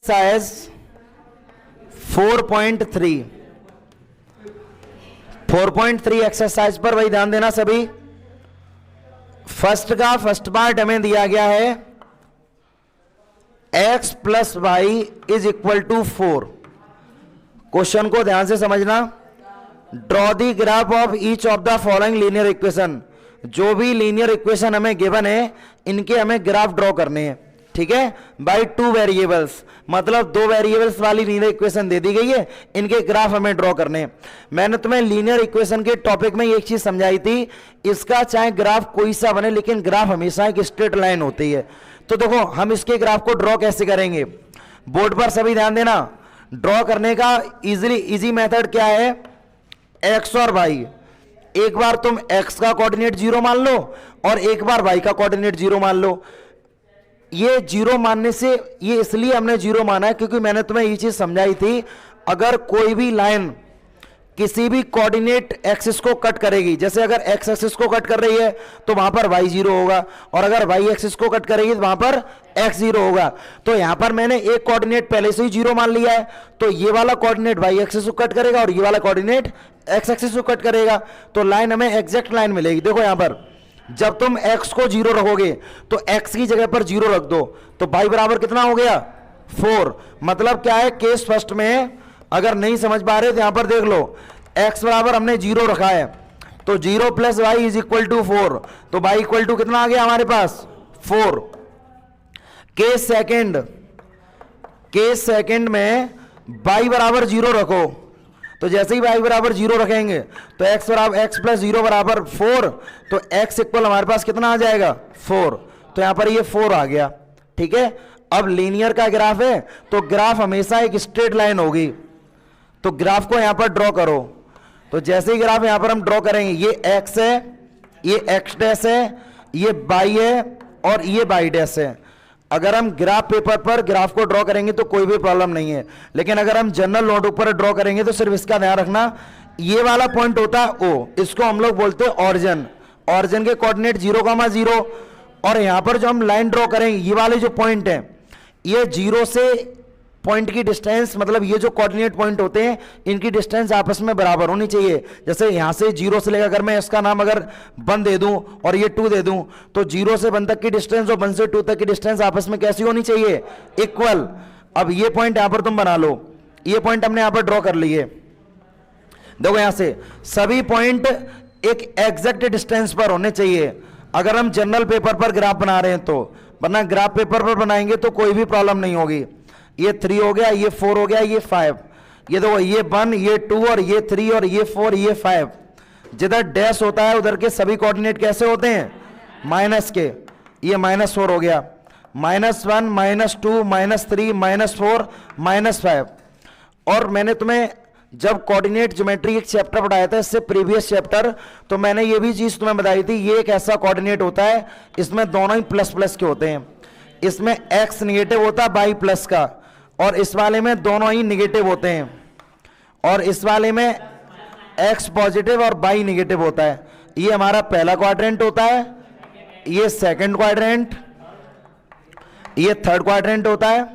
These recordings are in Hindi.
साइज 4.3 एक्सरसाइज पर वही ध्यान देना सभी। फर्स्ट पार्ट हमें दिया गया है x plus Y is equal to 4। Question को ध्यान से समझना। Draw the graph of each of the following linear equation. जो भी लीनियर इक्वेशन हमें गिवन है इनके हमें ग्राफ ड्रॉ करने हैं, ठीक है, बाय 2 वेरिएबल्स। मतलब 2 वेरिएबल्स वाली लीनियर इक्वेशन दे दी गई है, इनके ग्राफ हमें ड्रॉ करने हैं। मैंने तुम्हें लीनियर इक्वेशन के टॉपिक में एक चीज समझाई थी, इसका चाहे ग्राफ कोई सा बने लेकिन ग्राफ हमेशा एक स्ट्रेट लाइन होती है। तो देखो हम इसके ग्राफ को ड्रॉ कैसे करेंगे, बोर्ड पर सभी ध्यान देना। ड्रॉ करने का इजी मेथड क्या है, एक्स और वाई। एक बार तुम x का कोऑर्डिनेट 0 मान लो और एक बार y का कोऑर्डिनेट 0 मान लो। ये 0 मानने से, ये इसलिए हमने 0 माना है क्योंकि मैंने तुम्हें ये चीज समझाई थी, अगर कोई भी लाइन किसी भी कोऑर्डिनेट एक्सिस को कट करेगी, जैसे अगर x एक्सिस को कट कर रही है तो वहां पर y 0 होगा, और अगर y एक्सिस को कट करेगी तो वहां पर x 0 होगा। तो यहां पर मैंने एक कोऑर्डिनेट पहले से ही 0 मान लिया है, तो ये वाला कोऑर्डिनेट y एक्सिस को कट करेगा और ये वाला कोऑर्डिनेट x एक्सिस को कट करेगा, तो लाइन हमें एग्जैक्ट लाइन मिलेगी। देखो यहां पर जब तुम x को 0 रखोगे तो x की जगह पर 0 रख दो, तो y बराबर कितना हो गया 4। मतलब क्या है, केस फर्स्ट में अगर नहीं समझ पा रहे तो यहां पर देख लो, x बराबर हमने 0 रखा है, तो 0 plus Y is equal to 4, तो y इक्वल टू कितना आ गया हमारे पास 4। केस सेकंड में y बराबर 0 रखो, तो जैसे ही y बराबर 0 रखेंगे तो x प्लस 0 बराबर 4, तो x इक्वल हमारे पास कितना आ जाएगा 4, तो यहां पर ये 4 आ गया, ठीक है। अब लीनियर का ग्राफ है तो ग्राफ हमेशा एक स्ट्रेट लाइन होगी, तो ग्राफ को यहां पर ड्रॉ करो। तो जैसे ही ग्राफ यहां पर हम ड्रॉ करेंगे, ये x है, ये x डैश है, ये y है और ये y डैश है। अगर हम ग्राफ पेपर पर ग्राफ को ड्रॉ करेंगे तो कोई भी प्रॉब्लम नहीं है, लेकिन अगर हम जनरल नोटबुक पर ड्रॉ करेंगे तो सिर्फ इसका ध्यान रखना, ये वाला पॉइंट होता है O, इसको हम लोग बोलते हैं ऑरिजिन। ऑरिजिन के कोऑर्डिनेट 0,0, और यहां पर जो हम लाइन ड्रॉ करेंगे, ये वाले जो पॉइंट है, ये 0 से पॉइंट की डिस्टेंस, मतलब ये जो कोऑर्डिनेट पॉइंट होते हैं इनकी डिस्टेंस आपस में बराबर होनी चाहिए। जैसे यहां से 0 से लेकर, अगर मैं इसका नाम अगर 1 दे दूं और ये 2 दे दूं, तो 0 से 1 तक की डिस्टेंस और 1 से 2 तक की डिस्टेंस आपस में कैसी होनी चाहिए, इक्वल। अब ये पॉइंट यहां पर तुम बना लो, ये पॉइंट हमने यहां पर ड्रॉ कर लिए। देखो यहां से सभी पॉइंट एक एग्जैक्ट डिस्टेंस पर होने चाहिए अगर हम जनरल पेपर पर ग्राफ बना रहे हैं तो, वरना ग्राफ पेपर पर बनाएंगे तो कोई भी प्रॉब्लम नहीं होगी। ये 3 हो गया, ये 4 हो गया, ये 5, ये देखो ये 1, ये 2 और ये 3 और ये 4, ये 5। जिधर डैश होता है उधर के सभी कोऑर्डिनेट कैसे होते हैं, माइनस के। ये -4 हो गया, -1, -2, -3, -4, -5। और मैंने तुम्हें जब कोऑर्डिनेट ज्योमेट्री एक चैप्टर पढ़ाया था इससे प्रीवियस चैप्टर, तो मैंने ये भी चीज तुम्हें बताई थी, ये एक ऐसा कोऑर्डिनेट होता है इसमें दोनों ही प्लस प्लस के होते हैं। इसमें x निगेटिव होता है y प्लस का, और इस वाले में दोनों ही निगेटिव होते हैं, और इस वाले में x पॉजिटिव और y निगेटिव होता है। ये हमारा पहला क्वाड्रेंट होता है, ये सेकंड क्वाड्रेंट, ये थर्ड क्वाड्रेंट होता है,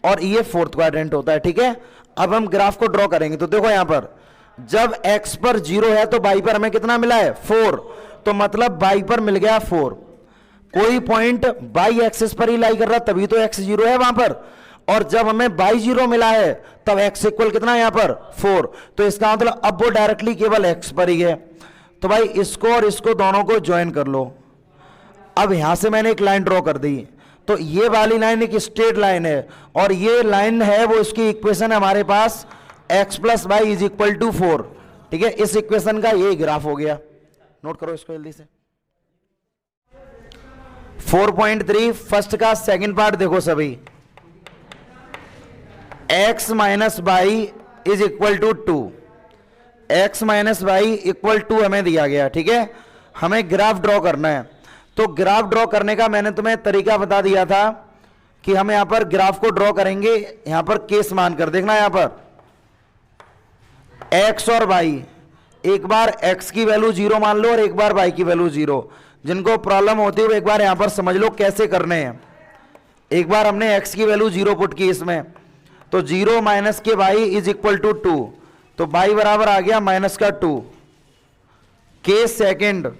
और ये फोर्थ क्वाड्रेंट होता है, ठीक है। अब हम ग्राफ को ड्रॉ करेंगे, तो देखो यहां पर जब x पर 0 है तो y पर हमें कितना मिला है 4, तो मतलब y पर मिल गया 4। कोई पॉइंट y एक्सिस पर ही लाई कर रहा तभी तो x 0 है वहां पर, और जब हमें y 0 मिला है तब x इक्वल कितना है यहां पर 4, तो इसका मतलब अब वो डायरेक्टली केवल x पर ही है। तो भाई इसको और इसको दोनों को ज्वाइन कर लो। अब यहां से मैंने एक लाइन ड्रॉ कर दी, तो ये वाली लाइन एक स्ट्रेट लाइन है, और ये लाइन है वो, इसकी इक्वेशन है हमारे पास x plus Y is equal to 4, ठीक है। इस इक्वेशन का ये ग्राफ हो गया, नोट करो इसको जल्दी से। 4.3 फर्स्ट का सेकंड पार्ट देखो सभी, x minus y is equal to 2, x minus y equal 2 हमें दिया गया, ठीक है। हमें ग्राफ ड्रॉ करना है, तो ग्राफ ड्रॉ करने का मैंने तुम्हें तरीका बता दिया था कि हम यहां पर ग्राफ को ड्रॉ करेंगे, यहां पर केस मानकर देखना, यहां पर x और y, एक बार x की वैल्यू 0 मान लो और एक बार y की वैल्यू 0। जिनको प्रॉब्लम होती है वो एक बार यहां पर समझ लो कैसे करने हैं। एक बार हमने x की वैल्यू 0 पुट की इसमें, तो 0 माइनस के वाई इज इक्वल टू 2, तो वाई बराबर आ गया माइनस का 2। केस सेकंड,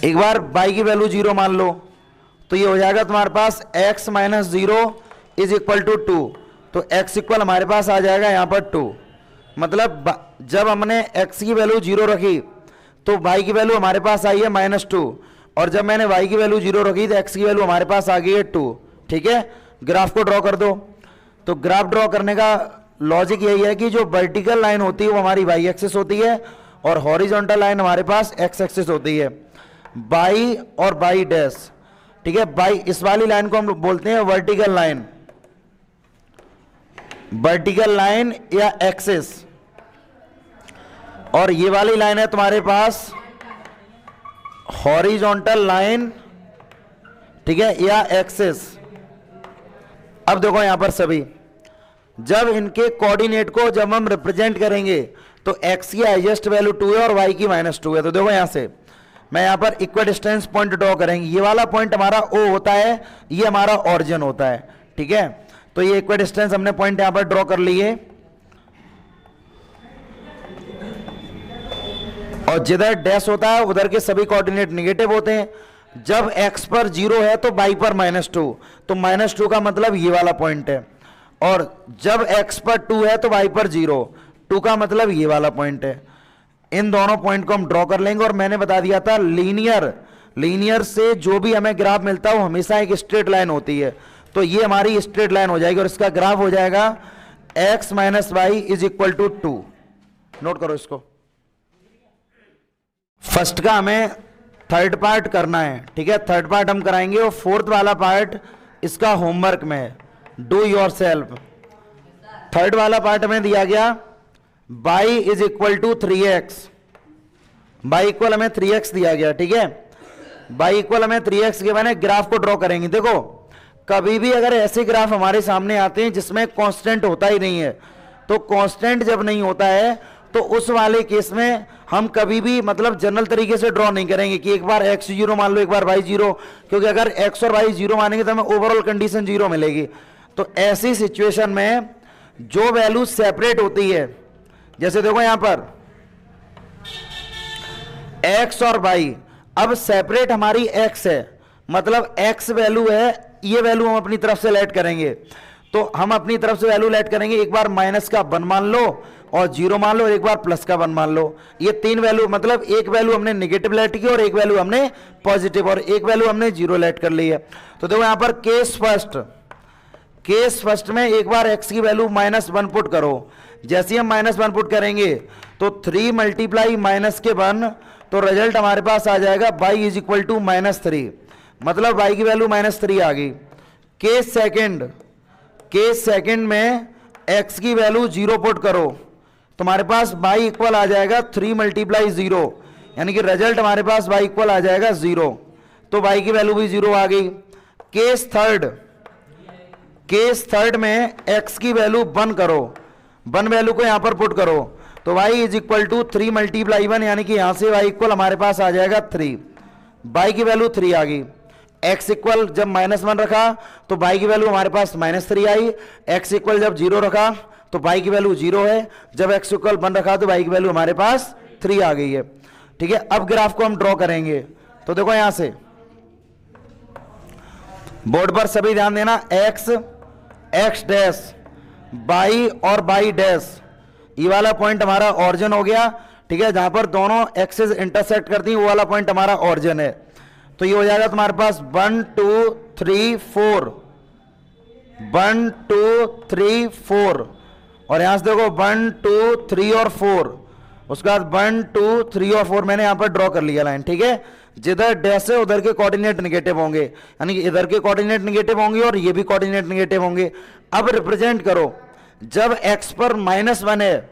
एक बार वाई की वैल्यू 0 मान लो, तो ये हो जाएगा तुम्हारे पास x minus 0 is equal to 2, तो x इक्वल हमारे पास आ जाएगा यहां पर 2। मतलब जब हमने x की वैल्यू 0 रखी तो y की वैल्यू हमारे पास आई है -2, और जब मैंने y की वैल्यू 0 रखी तो x की वैल्यू हमारे पास आ गई है 2। ठीक है, ग्राफ को ड्रॉ कर दो। तो ग्राफ ड्रॉ करने का लॉजिक यही है कि जो वर्टिकल लाइन होती है वो हमारी y एक्सिस होती है और हॉरिजॉन्टल लाइन हमारे पास x एक्सिस होती है, y और y डैश। ठीक है, y इस वाली लाइन को हम बोलते हैं वर्टिकल लाइन, वर्टिकल लाइन या एक्सिस, और ये वाली लाइन है तुम्हारे पास हॉरिजॉन्टल लाइन, ठीक है, या एक्सिस। अब देखो यहां पर सभी, जब इनके कोऑर्डिनेट को जब हम रिप्रेजेंट करेंगे तो x की हाईएस्ट वैल्यू 2 है और y की -2 है। तो देखो यहां से मैं यहां पर इक्वल डिस्टेंस पॉइंट ड्रॉ करेंगे, ये वाला पॉइंट हमारा O होता है, ये हमारा ऑरिजिन होता है। ठीक है, तो ये इक्वल डिस्टेंस हमने पॉइंट यहां पर ड्रॉ कर लिए, और जिधर डैश होता है उधर के सभी कोऑर्डिनेट नेगेटिव होते हैं। जब x पर 0 है तो y पर -2, तो -2 का मतलब ये वाला पॉइंट है, और जब x पर 2 है तो y पर 0, 2 का मतलब ये वाला पॉइंट है। इन दोनों पॉइंट को हम ड्रॉ कर लेंगे, और मैंने बता दिया था लीनियर से जो भी हमें ग्राफ मिलता है वो हमेशा एक स्ट्रेट लाइन होती है, तो ये हमारी स्ट्रेट लाइन हो जाएगी और इसका ग्राफ हो जाएगा x minus y is equal to 2। Note करो इसको। फर्स्ट का हमें थर्ड पार्ट करना है, ठीक है, थर्ड पार्ट हम कराएंगे, और फोर्थ वाला पार्ट इसका होमवर्क में है, डू योर सेल्फ। थर्ड वाला पार्ट हमें दिया गया y is equal to 3x, y equal हमें 3x दिया गया। ठीक है, y इक्वल हमें 3x के मैंने ग्राफ को ड्रॉ करेंगे। देखो कभी भी अगर ऐसे ग्राफ हमारे सामने आते हैं जिसमें कांस्टेंट होता ही नहीं है, तो कांस्टेंट जब नहीं होता है तो उस वाले केस में हम कभी भी मतलब जनरल तरीके से ड्रॉ नहीं करेंगे कि एक बार x 0 मान लो, एक बार y 0, क्योंकि अगर x और y 0 मानेंगे तो हमें ओवरऑल कंडीशन 0 मिलेगी। तो ऐसी सिचुएशन में जो वैल्यू सेपरेट होती है, जैसे देखो यहां पर x और y, अब सेपरेट हमारी x है, मतलब x वैल्यू है, ये वैल्यू हम अपनी तरफ से लेट करेंगे, तो हम अपनी तरफ से वैल्यू लेट करेंगे, एक बार माइनस का 1 मान लो और 0 मान लो, और एक बार प्लस का 1 मान लो। ये 3 वैल्यू, मतलब एक वैल्यू हमने नेगेटिव लेट की और एक वैल्यू हमने पॉजिटिव और एक वैल्यू हमने 0 लेट कर ली है। तो देखो यहां पर केस फर्स्ट में एक बार x की वैल्यू -1 पुट करो, जैसे हम -1 पुट करेंगे तो 3 मल्टीप्लाई माइनस के 1, तो रिजल्ट हमारे पास आ जाएगा y इज इक्वल टू -3, मतलब y की वैल्यू -3 आ गई। केस सेकंड में x की वैल्यू 0 पुट करो, तुम्हारे पास y इक्वल आ जाएगा 3 मल्टीप्लाई 0, यानी कि रिजल्ट हमारे पास y इक्वल आ जाएगा 0, तो y की वैल्यू भी 0 आ गई। केस थर्ड में x की वैल्यू 1 करो, 1 वैल्यू को यहां पर पुट करो, तो y is equal to 3 multiply 1, यानी कि यहां से y इक्वल हमारे पास आ जाएगा 3, y की वैल्यू 3 आ गई। x इक्वल जब -1 रखा तो y की वैल्यू हमारे पास -3 आई, x इक्वल जब 0 रखा तो y की वैल्यू 0 है, जब x इक्वल 1 रखा तो y की वैल्यू हमारे पास 3 आ गई है। ठीक है, अब ग्राफ को हम ड्रॉ करेंगे, तो देखो यहां से बोर्ड पर सभी ध्यान देना, x डैश y और y डैश, ये वाला पॉइंट हमारा ऑरिजिन हो गया। ठीक है, जहां पर दोनों एक्सिस इंटरसेक्ट करती हैं वो वाला पॉइंट हमारा ऑरिजिन है, तो ये हो जाएगा तुम्हारे पास 1 2 3 4, 1 2 3 4, और यहां से देखो 1 2 3 और 4, उसके बाद 1 2 3 और 4 मैंने यहां पर ड्रॉ कर लिया लाइन। ठीक है, जिधर डैश है उधर के कोऑर्डिनेट नेगेटिव होंगे, यानी कि इधर के कोऑर्डिनेट नेगेटिव होंगे और ये भी कोऑर्डिनेट नेगेटिव होंगे। अब रिप्रेजेंट करो, जब x पर -1 है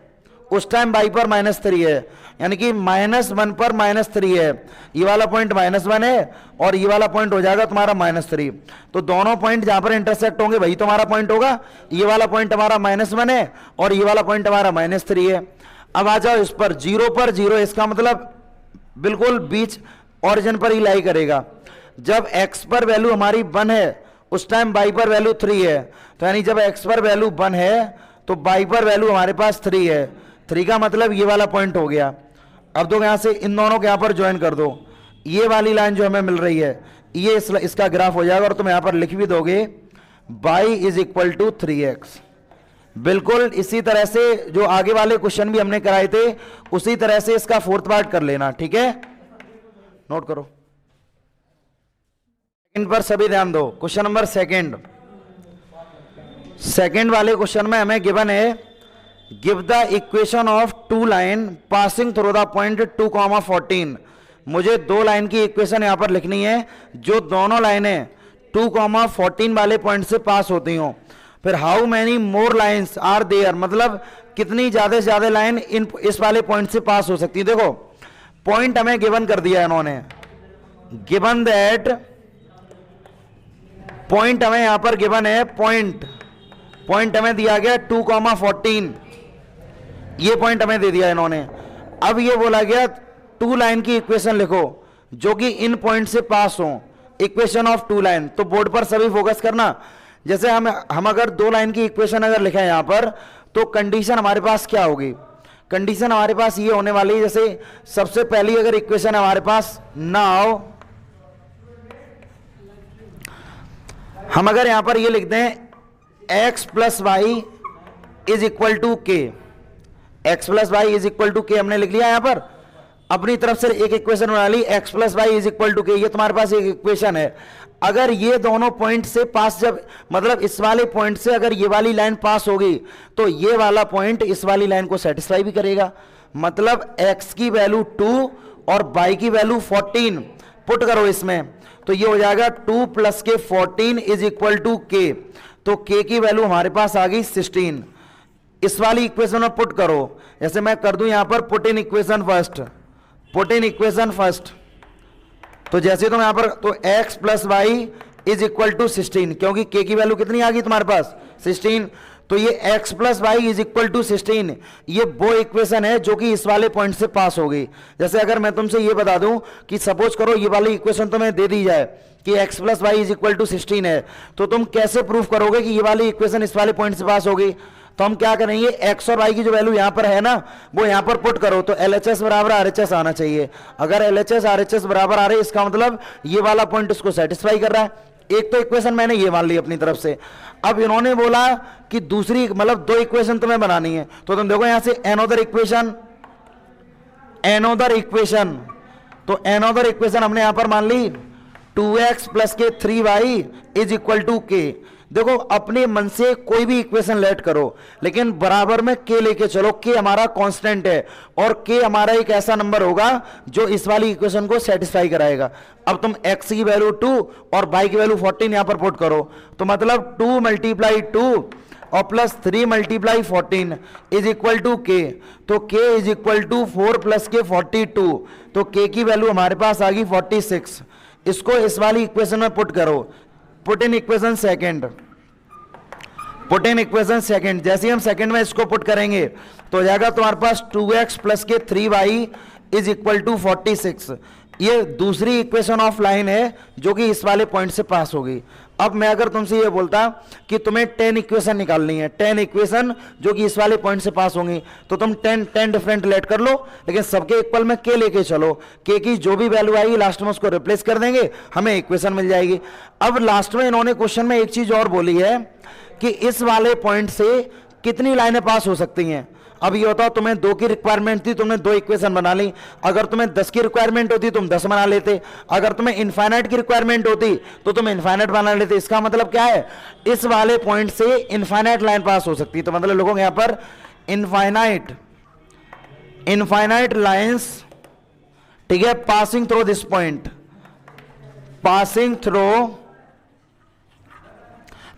उस टाइम y पर -3 है, यानी कि -1 पर -3 है, ये वाला पॉइंट -1 है और ये वाला पॉइंट हो जाएगा तुम्हारा -3, तो दोनों पॉइंट जहां पर इंटरसेक्ट होंगे वही तुम्हारा पॉइंट होगा। ये वाला पॉइंट हमारा -1 है और ये वाला पॉइंट हमारा -3 है। अब आ जाओ इस पर 0, इसका मतलब बिल्कुल बीच ऑरिजिन पर ही लाई करेगा। जब x पर वैल्यू हमारी 1 है उस टाइम y पर वैल्यू 3 है, तो यानी जब x पर वैल्यू 1 है तो y पर वैल्यू हमारे पास 3 है। 3 का मतलब ये वाला पॉइंट हो गया। अब तो यहां से इन दोनों को यहां पर ज्वाइन कर दो, ये वाली लाइन जो हमें मिल रही है ये इसका ग्राफ हो जाएगा, और तुम यहां पर लिख भी दोगे y is equal to 3x। बिल्कुल इसी तरह से जो आगे वाले क्वेश्चन भी हमने कराए थे उसी तरह से इसका फोर्थ पार्ट कर लेना, ठीक है। नोट करो, सेकंड पर सभी ध्यान दो। क्वेश्चन नंबर सेकंड वाले क्वेश्चन में हमें गिवन है, give the equation of two line passing through the point 2,14। मुझे दो लाइन की इक्वेशन यहां पर लिखनी है जो दोनों लाइनें 2,14 वाले पॉइंट से पास होती हो। फिर how many more lines are there, मतलब कितनी ज्यादा से ज्यादा लाइन इस वाले पॉइंट से पास हो सकती है। देखो पॉइंट हमें गिवन कर दिया है इन्होंने, गिवन दैट पॉइंट हमें यहां पर गिवन है, पॉइंट हमें दिया गया 2,14, ये पॉइंट हमें दे दिया इन्होंने। अब ये बोला गया टू लाइन की इक्वेशन लिखो जो कि इन पॉइंट से पास हो, इक्वेशन ऑफ टू लाइन। तो बोर्ड पर सभी फोकस करना। जैसे हम अगर दो लाइन की इक्वेशन अगर लिखें यहां पर, तो कंडीशन हमारे पास क्या होगी, कंडीशन हमारे पास ये होने वाली है, जैसे सबसे पहली अगर इक्वेशन हमारे पास नाउ हम अगर यहां पर ये लिख दें x plus Y is equal to K, X plus Y is equal to K हमने लिख लिया यहां पर, अपनी तरफ से एक इक्वेशन बना ली, x plus Y is equal to k, ये तुम्हारे पास एक इक्वेशन है। अगर ये दोनों पॉइंट से पास, जब मतलब इस वाले पॉइंट से अगर ये वाली लाइन पास होगी तो ये वाला पॉइंट इस वाली लाइन को सेटिस्फाई भी करेगा। मतलब x की वैल्यू 2 और y की वैल्यू 14 पुट करो इसमें, तो ये हो जाएगा 2 प्लस के 14 इज इक्वल टू के। तो k की वैल्यू हमारे पास आ गई 16। इस वाली इक्वेशन में पुट करो, जैसे मैं कर दूं यहां पर पुट इन इक्वेशन फर्स्ट, तो जैसे तुम यहां पर तो x plus Y is equal to 16, क्योंकि k की वैल्यू कितनी आ गई तुम्हारे पास 16, तो ये x plus Y is equal to 16, ये वो इक्वेशन है जो कि इस वाले पॉइंट से पास हो गई। जैसे अगर मैं तुमसे ये बता दूं कि सपोज करो ये वाली इक्वेशन तुम्हें दे दी जाए कि x plus Y is equal to 16 है, तो तुम कैसे प्रूफ करोगे कि ये वाली इक्वेशन इस वाले पॉइंट से पास होगी। तो हम क्या करेंगे, x और y की जो वैल्यू यहां पर है ना वो यहां पर पुट करो, तो LHS बराबर RHS आना चाहिए। अगर LHS RHS बराबर आ रहे, इसका मतलब ये वाला पॉइंट इसको सेटिस्फाई कर रहा है। एक तो इक्वेशन मैंने ये मान ली अपनी तरफ से। अब इन्होंने बोला कि दूसरी मतलब दो इक्वेशन तुम्हें बनानी है, तो तुम देखो यहां से एनोदर इक्वेशन हमने यहां पर मान ली 2x प्लस के 3y इज इक्वल टू के। देखो अपने मन से कोई भी इक्वेशन लेट करो, लेकिन बराबर में k लेके चलो। k हमारा कांस्टेंट है और k हमारा एक ऐसा नंबर होगा जो इस वाली इक्वेशन को सेटिस्फाई कराएगा। अब तुम x की वैल्यू 2 और y की वैल्यू 14 यहां पर पुट करो, तो मतलब 2 मल्टीप्लाई 2 और plus 3 multiply 14 is equal to k। तो k is equal to 4 plus के 42, तो k की वैल्यू हमारे पास आ गई 46। इसको इस वाली इक्वेशन में पुट करो, पुट इन इक्वेशन सेकंड। जैसे हम सेकंड में इसको पुट करेंगे तो हो जाएगा तुम्हारे पास 2x प्लस के 3y इज इक्वल टू 46। ये दूसरी इक्वेशन ऑफ लाइन है जो कि इस वाले पॉइंट से पास होगी। अब मैं अगर तुमसे ये बोलता कि तुम्हें 10 इक्वेशन निकालनी है, 10 इक्वेशन जो कि इस वाले पॉइंट से पास होंगी, तो तुम 10 डिफरेंट लेट कर लो, लेकिन सबके इक्वल में k लेके चलो। k की जो भी वैल्यू आएगी लास्ट में उसको रिप्लेस कर देंगे, हमें इक्वेशन मिल जाएगी। अब लास्ट में इन्होंने क्वेश्चन में एक चीज और बोली है कि इस वाले पॉइंट से कितनी लाइनें पास हो सकती हैं। अब ये होता तुम्हें 2 की रिक्वायरमेंट थी, तुमने 2 इक्वेशन बना ली। अगर तुम्हें 10 की रिक्वायरमेंट होती तुम 10 बना लेते। अगर तुम्हें इनफाइनाइट की रिक्वायरमेंट होती तो तुम इनफाइनाइट बना लेते। इसका मतलब क्या है, इस वाले पॉइंट से इनफाइनाइट लाइन पास हो सकती है। तो मतलब लोगों यहां पर इनफाइनाइट लाइंस, ठीक है, passing through this point, passing through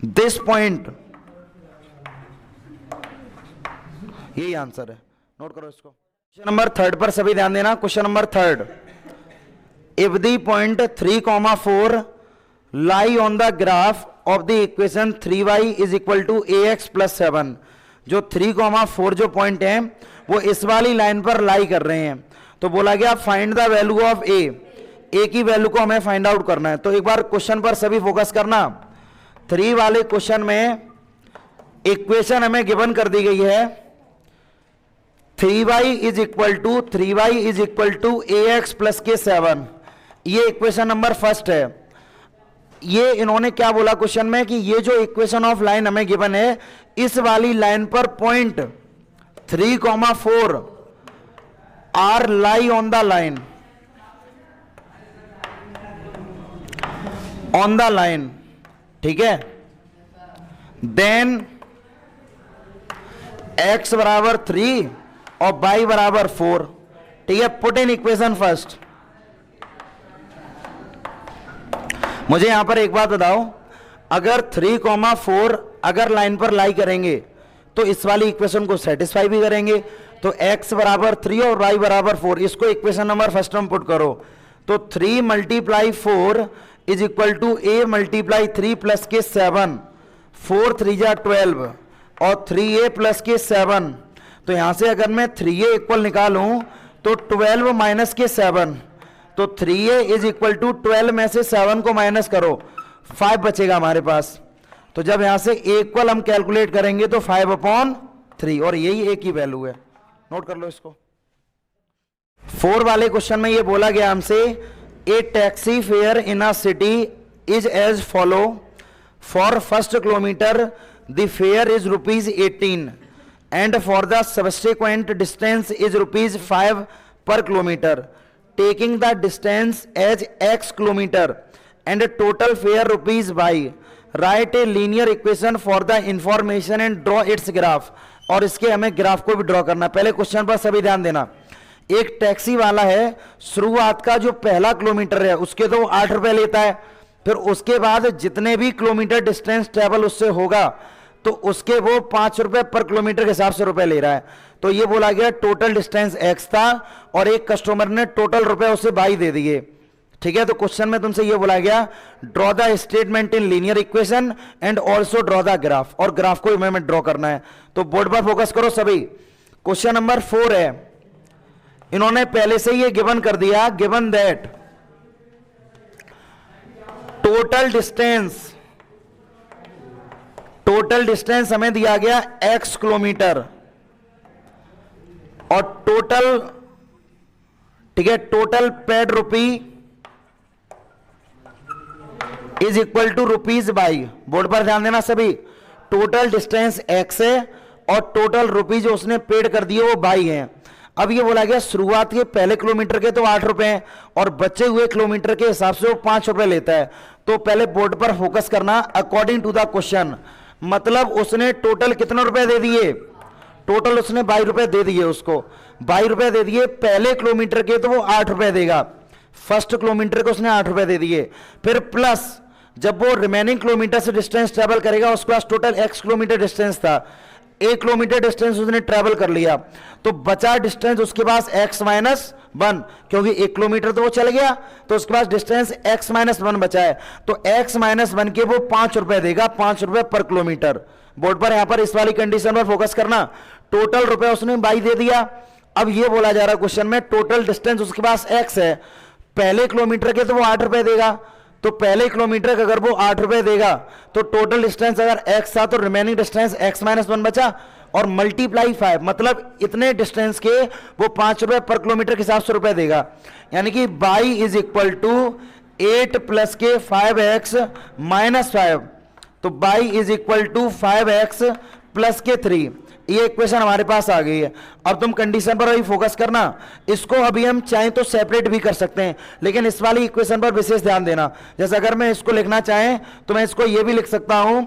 this point, यही आंसर है। नोट करो इसको। क्वेश्चन नंबर 3 पर सभी ध्यान देना। Question number 3, if the point 3,4 lie on the graph of the equation 3y is equal to ax plus 7, जो 3,4 जो पॉइंट है वो इस वाली लाइन पर लाई कर रहे हैं, तो बोला गया find the value of a की वैल्यू को हमें फाइंड आउट करना है। तो एक बार क्वेश्चन पर सभी फोकस करना। 3 वाले क्वेश्चन में इक्वेशन हमें गिवन कर दी गई है 3y is equal to ax plus के 7। ये इक्वेशन नंबर फर्स्ट है। ये इन्होंने क्या बोला क्वेश्चन में कि ये जो इक्वेशन ऑफ लाइन हमें गिवन है इस वाली लाइन पर point 3,4 are lie on the line, ठीक है। देन x बराबर 3 और y बराबर 4, ठीक है। Put in equation first. मुझे यहां पर एक बात बताओ, अगर 3,4 अगर लाइन पर लाई करेंगे तो इस वाली इक्वेशन को सेटिस्फाई भी करेंगे। तो x बराबर 3 और y बराबर 4, इसको इक्वेशन नंबर फर्स्ट में पुट करो तो 3 multiply 4 is equal to a multiply 3 plus के 7, 4 3 जा 12 और 3a प्लस के 7। तो यहां से अगर मैं 3a इक्वल निकालूं तो 12 माइनस के 7, तो 3a इज इक्वल टू 12 में से 7 को माइनस करो, 5 बचेगा हमारे पास। तो जब यहां से a इक्वल हम कैलकुलेट करेंगे तो 5/3 और यही a की वैल्यू है। नोट कर लो इसको। 4 वाले क्वेश्चन में ये बोला गया हमसे a taxi fare in a city is as follow. For first kilometre the fare is ₹18 and for the subsequent distance is ₹5 per kilometre. Taking the distance as x kilometre and total fare ₹y। Write a linear equation for the information and draw its graph. और इसके हमें ग्राफ को भी ड्रॉ करना। पहले क्वेश्चन पर सभी ध्यान देना। एक टैक्सी वाला है, शुरुआत का जो पहला किलोमीटर है उसके तो 8 रुपए लेता है, फिर उसके बाद जितने भी किलोमीटर डिस्टेंस ट्रेवल उससे होगा तो उसके वो 5 रुपए पर किलोमीटर के हिसाब से रुपए ले रहा है। तो ये बोला गया टोटल डिस्टेंस x था और एक कस्टमर ने टोटल रुपए उसे 22 दे दिए, ठीक है। तो क्वेश्चन में तुमसे ये बोला गया draw the statement in linear equation and also draw the graph, और ग्राफ को हमें ड्रॉ करना है। तो बोर्ड पर फोकस करो सभी। क्वेश्चन नंबर 4 है, इन्होंने पहले से ये गिवन कर दिया, गिवन दैट टोटल डिस्टेंस हमें दिया गया x किलोमीटर और टोटल, ठीक है, total paid rupee is equal to ₹y। Board पर ध्यान देना सभी। टोटल डिस्टेंस x है और टोटल रुपी जो उसने पेड कर दिए वो y है। अब ये बोला गया शुरुआत के पहले किलोमीटर के तो 8 रुपए हैं और बचे हुए किलोमीटर के हिसाब से वो 5 रुपए लेता है। तो पहले बोर्ड पर फोकस करना। अकॉर्डिंग टू द क्वेश्चन, मतलब उसने टोटल कितने रुपए दे दिए, टोटल उसने 22 रुपए दे दिए, उसको 22 रुपए दे दिए। पहले किलोमीटर के तो वो 8 रुपए देगा, फर्स्ट किलोमीटर को उसने 8 रुपए दे दिए। फिर प्लस जब वो रिमेनिंग किलोमीटर से डिस्टेंस ट्रेवल करेगा उसके पास टोटल x किलोमीटर डिस्टेंस था, 1 किलोमीटर डिस्टेंस उसने ट्रेवल कर लिया तो बचा डिस्टेंस उसके पास x-1, क्योंकि 1 किलोमीटर तो वो चल गया तो उसके पास डिस्टेंस x-1 बचा है। तो x-1 के वो 5 रुपए देगा, 5 रुपए पर किलोमीटर। बोर्ड पर यहां पर इस वाली कंडीशन पर फोकस करना। टोटल रुपए उसने 22 दे दिया। अब ये बोला जा रहा है क्वेश्चन में टोटल डिस्टेंस उसके पास x है, पहले किलोमीटर के तो वो 8 रुपए देगा, तो पहले किलोमीटर का अगर वो 8 रुपए देगा तो टोटल डिस्टेंस अगर x था तो रिमेनिंग डिस्टेंस x-1 बचा और मल्टीप्लाई 5, मतलब इतने डिस्टेंस के वो 5 रुपए पर किलोमीटर के हिसाब से रुपए देगा। यानी कि y is equal to 8 plus के 5x माइनस 5, तो y is equal to 5x plus के 3। ये इक्वेशन हमारे पास आ गई है। अब तुम कंडीशन पर अभी फोकस करना। इसको अभी हम चाहें तो सेपरेट भी कर सकते हैं, लेकिन इस वाली इक्वेशन पर विशेष ध्यान देना। जैसे अगर मैं इसको लिखना चाहें तो मैं इसको ये भी लिख सकता हूं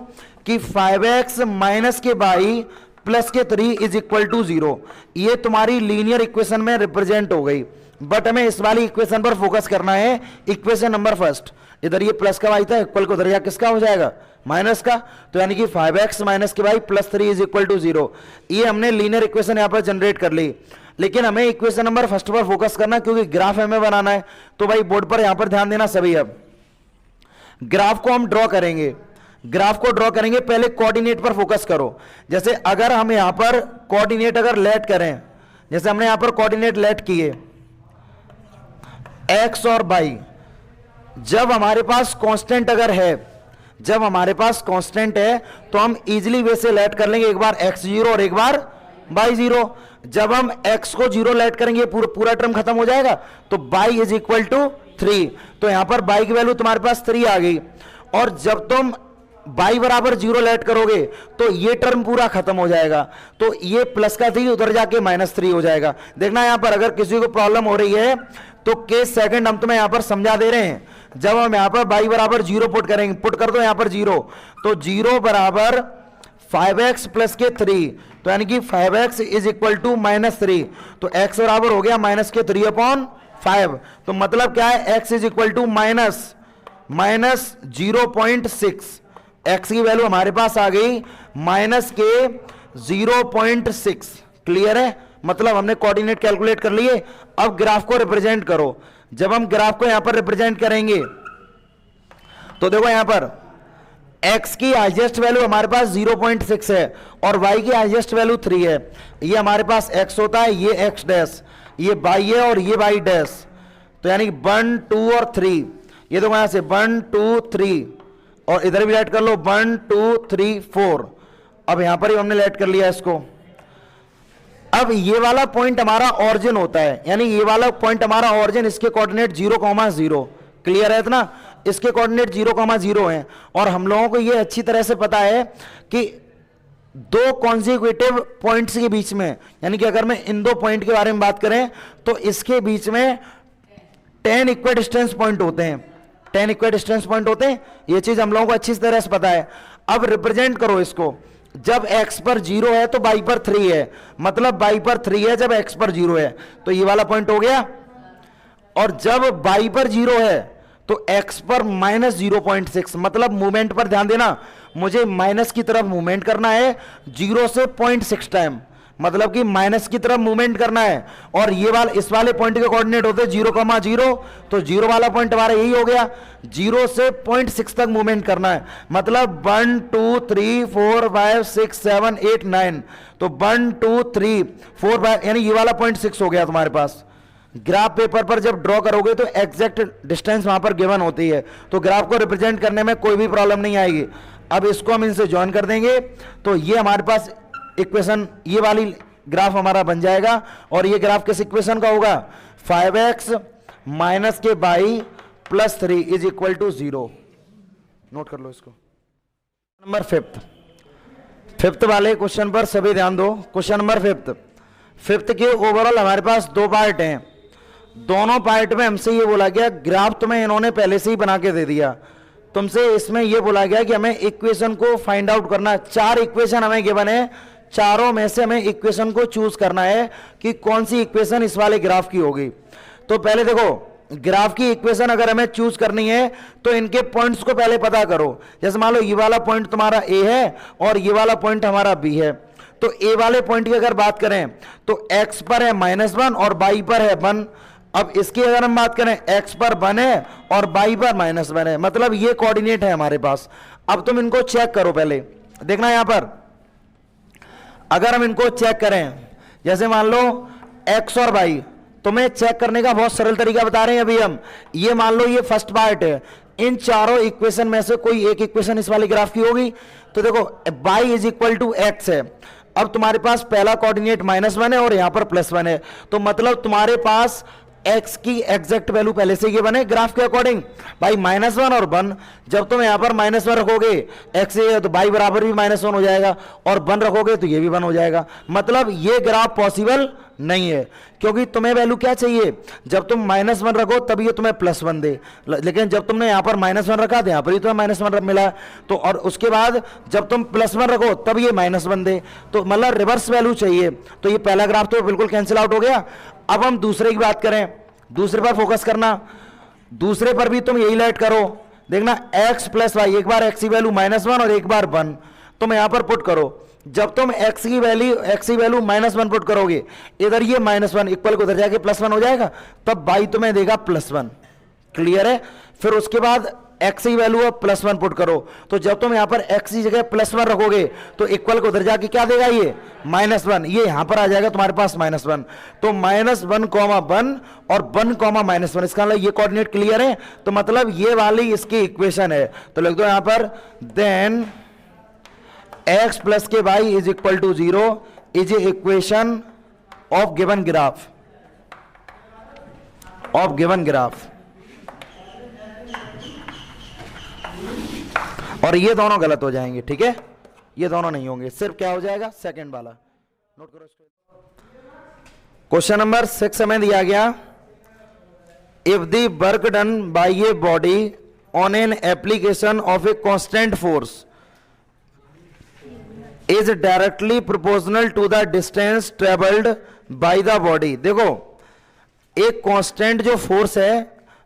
कि 5x माइनस के y प्लस के 3 इज इक्वल टू 0। ये तुम्हारी लीनियर इक्वेशन में रिप्रेजेंट हो गई। बट हमें इस वाली इक्वेशन पर फोकस करना है, इक्वेशन नंबर फर्स्ट। इधर ये प्लस का y था, इक्वल को उधर या किसका हो जाएगा, माइनस का। तो यानी कि 5x माइनस के y plus 3 is equal to 0। ये हमने लीनियर इक्वेशन यहां पर जनरेट कर ली। लेकिन हमें इक्वेशन नंबर फर्स्ट पर फोकस करना क्योंकि ग्राफ हमें बनाना है। तो भाई बोर्ड पर यहां पर ध्यान देना सभी। अब ग्राफ को हम ड्रॉ करेंगे, ग्राफ को ड्रॉ करेंगे। पहले कोऑर्डिनेट पर फोकस करो। जैसे अगर हम यहां पर कोऑर्डिनेट अगर लेट करें, जैसे हमने यहां पर कोऑर्डिनेट लेट किए x और y, जब हमारे पास कांस्टेंट अगर है, जब हमारे पास कांस्टेंट है तो हम इजीली वे से लेट कर लेंगे, एक बार x 0 और एक बार y 0। जब हम x को 0 लेट करेंगे पूरा टर्म खत्म हो जाएगा, तो y इज इक्वल टू 3। तो यहां पर y की वैल्यू तुम्हारे पास 3 आ गई। और जब तुम y बराबर 0 लेट करोगे तो ये टर्म पूरा खत्म हो जाएगा, तो ये प्लस का 3 उधर जाके -3 हो जाएगा। देखना यहां पर अगर किसी को प्रॉब्लम हो रही है तो केस सेकंड हम तुम्हें यहां पर समझा दे रहे हैं। जब हम यहां पर y बराबर 0 पुट करेंगे, पुट कर दो यहां पर 0, तो 0 बराबर 5x प्लस के 3, तो यानी कि 5x इज इक्वल टू -3, तो x बराबर हो गया -3/5। तो मतलब क्या है, x is equal to -0.6। x की वैल्यू हमारे पास आ गई -0.6। क्लियर है, मतलब हमने कोऑर्डिनेट कैलकुलेट कर लिए। अब ग्राफ को रिप्रेजेंट करो। जब हम ग्राफ को यहां पर रिप्रेजेंट करेंगे तो देखो यहां पर x की हाईएस्ट वैल्यू हमारे पास 0.6 है और y की हाईएस्ट वैल्यू 3 है। ये हमारे पास x होता है, ये x डैश, ये y है और ये y डैश। तो यानी 1 2 और 3, ये देखो यहां से 1 2 3 और इधर भी ऐड कर लो 1 2 3 4। अब यहां पर ही हमने ऐड कर लिया इसको। अब ये वाला पॉइंट हमारा ऑरिजिन होता है, यानी ये वाला पॉइंट हमारा ऑरिजिन, इसके कोऑर्डिनेट 0,0। क्लियर है इतना, इसके कोऑर्डिनेट 0,0 हैं। और हम लोगों को ये अच्छी तरह से पता है कि दो कॉन्जिक्यूटिव पॉइंट्स के बीच में, यानी कि अगर मैं इन दो पॉइंट के बारे में बात करें तो इसके बीच में 10 इक्वल डिस्टेंस पॉइंट होते हैं। 10 इक्वल डिस्टेंस पॉइंट होते हैं, ये चीज हम लोगों को अच्छी तरह से पता है। अब रिप्रेजेंट करो इसको, जब x पर 0 है तो y पर 3 है, मतलब y पर 3 है जब x पर 0 है, तो ये वाला पॉइंट हो गया। और जब y पर 0 है तो x पर -0.6, मतलब मूवमेंट पर ध्यान देना, मुझे माइनस की तरफ मूवमेंट करना है 0 से 0.6 टाइम, मतलब कि माइनस की तरफ मूवमेंट करना है। और ये वाला, इस वाले पॉइंट के कोऑर्डिनेट होते हैं 0,0, तो 0 वाला पॉइंट हमारा यही हो गया, 0 से 0.6 तक मूवमेंट करना है, मतलब 1 2 3 4 5 6 7 8 9, तो 1 2 3 4 5, यानी ये वाला 0.6 हो गया तुम्हारे पास। ग्राफ पेपर पर जब ड्रॉ करोगे तो एग्जैक्ट डिस्टेंस वहां पर गिवन होती है, तो ग्राफ को रिप्रेजेंट करने में कोई भी प्रॉब्लम नहीं आएगी। अब इसको हम इनसे ज्वाइन कर देंगे तो ये हमारे पास इक्वेशन, ये वाली ग्राफ हमारा बन जाएगा। और ये ग्राफ किस इक्वेशन का होगा, 5x माइनस के y plus 3 is equal to 0। Note कर लो इसको। नंबर फिफ्थ वाले क्वेश्चन पर सभी ध्यान दो। क्वेश्चन नंबर फिफ्थ के ओवरऑल हमारे पास दो पार्ट हैं। दोनों पार्ट में हमसे ये बोला गया, ग्राफ तुम्हें इन्होंने पहले से ही बना के दे दिया, तुमसे इसमें ये बोला गया कि हमें इक्वेशन को फाइंड आउट करना। 4 इक्वेशन हमें गिवन है, चारों में से हमें इक्वेशन को चूज करना है कि कौन सी इक्वेशन इस वाले ग्राफ की होगी। तो पहले देखो, ग्राफ की इक्वेशन अगर हमें चूज करनी है तो इनके पॉइंट्स को पहले पता करो। जैसे मान लो ये वाला पॉइंट तुम्हारा ए है और ये वाला पॉइंट हमारा बी है, तो ए वाले पॉइंट की अगर बात करें तो x पर है -1 और y पर है 1। अब इसकी अगर हम बात करें, x पर 1 है और y पर -1 है, मतलब ये कोऑर्डिनेट है हमारे पास। अब तुम इनको चेक करो, पहले देखना यहां पर अगर हम इनको चेक करें, जैसे मान लो x और y, तुम्हें चेक करने का बहुत सरल तरीका बता रहे हैं अभी हम। ये मान लो ये फर्स्ट पार्ट है, इन चारों इक्वेशन में से कोई एक इक्वेशन इस वाली ग्राफ की होगी। तो देखो y is equal to x है, अब तुम्हारे पास पहला कोऑर्डिनेट -1 है और यहां पर +1 है, तो मतलब तुम्हारे पास x की एग्जैक्ट वैल्यू पहले से ये बने ग्राफ के अकॉर्डिंग, भाई -1 और 1। जब तुम यहां पर -1 रखोगे x है तो y बराबर भी -1 हो जाएगा, और 1 रखोगे तो ये भी 1 हो जाएगा। मतलब ये ग्राफ पॉसिबल नहीं है, क्योंकि तुम्हें वैल्यू क्या चाहिए, जब तुम -1 रखो तब ये तुम्हें +1 दे, लेकिन जब तुमने यहां पर -1 रखा तो यहां पर ही तुम्हें -1 मिला। तो और उसके बाद जब तुम +1 रखो तब ये -1 दे, तो मतलब रिवर्स वैल्यू चाहिए। तो ये पहला ग्राफ तो बिल्कुल कैंसिल आउट हो गया। अब हम दूसरे की बात करें, दूसरे पर फोकस करना, दूसरे पर भी तुम यही लेट करो। देखना x प्लस वाई, एक बार x की वैल्यू -1 और एक बार 1, तुम यहां पर पुट करो। जब तुम x की वैल्यू -1 पुट करोगे, इधर ये -1 इक्वल को उधर जाके +1 हो जाएगा, तब y तुम्हें देगा +1। क्लियर है। फिर उसके बाद x की वैल्यू अब +1 पुट करो, तो जब तुम यहां पर x की जगह +1 रखोगे तो इक्वल को उधर जाके क्या देगा, ये -1, ये यहां पर आ जाएगा तुम्हारे पास -1, तो -1,1 और 1,-1, इसका मतलब ये कोऑर्डिनेट क्लियर है, तो मतलब ये वाली इसकी इक्वेशन है। तो लिख दो यहां पर then x + k y = 0 is a equation of given graph, of given graph. और ये दोनों गलत हो जाएंगे, ठीक है, ये दोनों नहीं होंगे, सिर्फ क्या हो जाएगा, सेकंड वाला। नोट करो इसको। क्वेश्चन नंबर 6 हमें दिया गया, if the work done by a body on an application of a constant force is directly proportional to the distance travelled by the body. देखो एक कांस्टेंट जो फोर्स है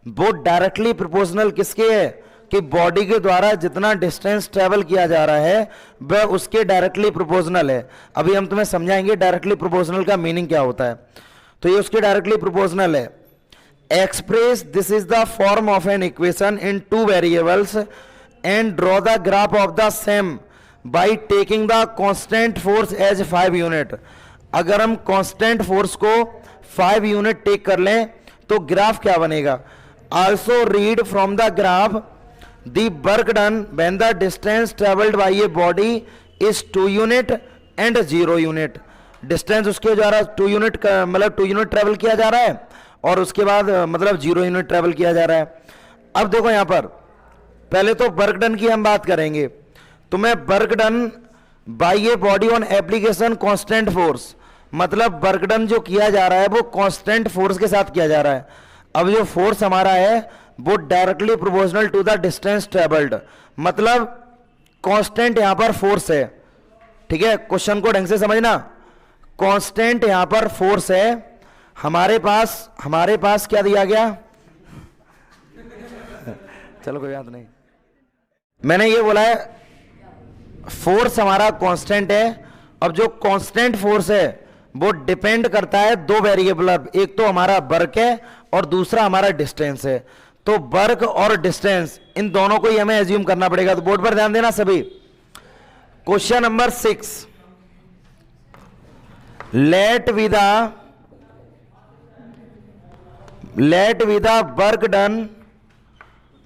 वो डायरेक्टली प्रोपोर्शनल किसके है, कि बॉडी के द्वारा जितना डिस्टेंस ट्रेवल किया जा रहा है वह उसके डायरेक्टली प्रोपोर्शनल है। अभी हम तुम्हें समझाएंगे डायरेक्टली प्रोपोर्शनल का मीनिंग क्या होता है। तो ये उसके डायरेक्टली प्रोपोर्शनल है। Express this is the form of an equation in 2 variables and draw the graph of the same by taking the constant force as 5 unit. अगर हम कांस्टेंट फोर्स को 5 यूनिट टेक कर लें तो ग्राफ क्या बनेगा। Also read from the graph the work done when the distance traveled by a body is 2 unit and 0 unit। Distance उसके द्वारा 2 यूनिट का मतलब 2 यूनिट ट्रेवल किया जा रहा है और उसके बाद मतलब 0 यूनिट ट्रेवल किया जा रहा है। अब देखो यहां पर पहले तो वर्क डन की हम बात करेंगे। तो मैं work done by a body on application constant force, मतलब वर्क डन जो किया जा रहा है वो कांस्टेंट फोर्स के साथ किया जा रहा है। अब जो फोर्स हमारा है वो directly proportional to the distance travelled, मतलब कांस्टेंट यहां पर फोर्स है, ठीक है, क्वेश्चन को ढंग से समझना। कांस्टेंट यहां पर फोर्स है, हमारे पास क्या दिया गया चलो कोई बात नहीं, मैंने ये बोला है फोर्स हमारा कांस्टेंट है। अब जो कांस्टेंट फोर्स है वो डिपेंड करता है 2 वेरिएबल, एक तो हमारा वर्क है और दूसरा हमारा डिस्टेंस है। तो वर्क और डिस्टेंस इन दोनों को ही हमें एज्यूम करना पड़ेगा। तो बोर्ड पर ध्यान देना सभी। Question number 6, let with the work done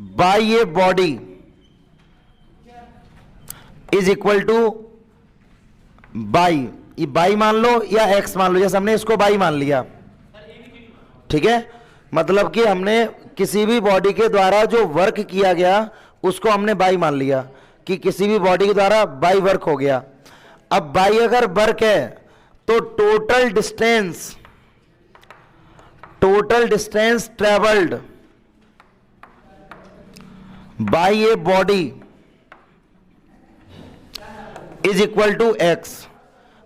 by a body is equal to y, ये बाई मान लो या एक्स मान लो, जैसे हमने इसको बाई मान लिया, ठीक है, मतलब कि हमने किसी भी बॉडी के द्वारा जो वर्क किया गया उसको हमने बाई मान लिया कि किसी भी बॉडी के द्वारा बाई वर्क हो गया। अब बाई अगर वर्क है तो total distance travelled by a body is equal to x.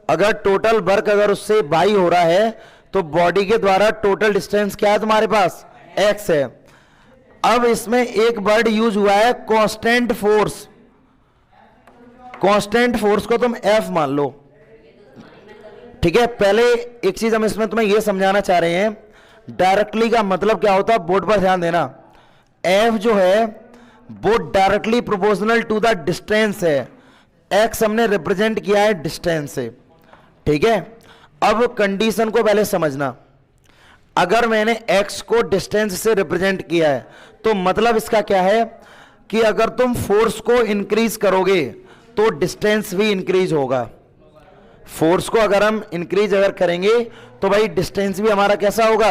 अगर टोटल वर्क अगर उससे बाई हो रहा है तो बॉडी के द्वारा टोटल डिस्टेंस क्या है तुम्हारे पास, एक्स है। अब इसमें एक वर्ड यूज हुआ है कांस्टेंट फोर्स, कांस्टेंट फोर्स को तुम एफ मान लो, ठीक है। पहले एक चीज हम इसमें तुम्हें यह समझाना चाह रहे हैं, डायरेक्टली का मतलब क्या होता है, बोर्ड पर ध्यान देना। एफ जो है वो directly proportional to the distance है, एक्स हमने रिप्रेजेंट किया है डिस्टेंस से, ठीक है। अब कंडीशन को पहले समझना, अगर मैंने x को डिस्टेंस से रिप्रेजेंट किया है तो मतलब इसका क्या है कि अगर तुम फोर्स को इंक्रीज करोगे तो डिस्टेंस भी इंक्रीज होगा। फोर्स को अगर हम इंक्रीज अगर करेंगे तो भाई डिस्टेंस भी हमारा कैसा होगा,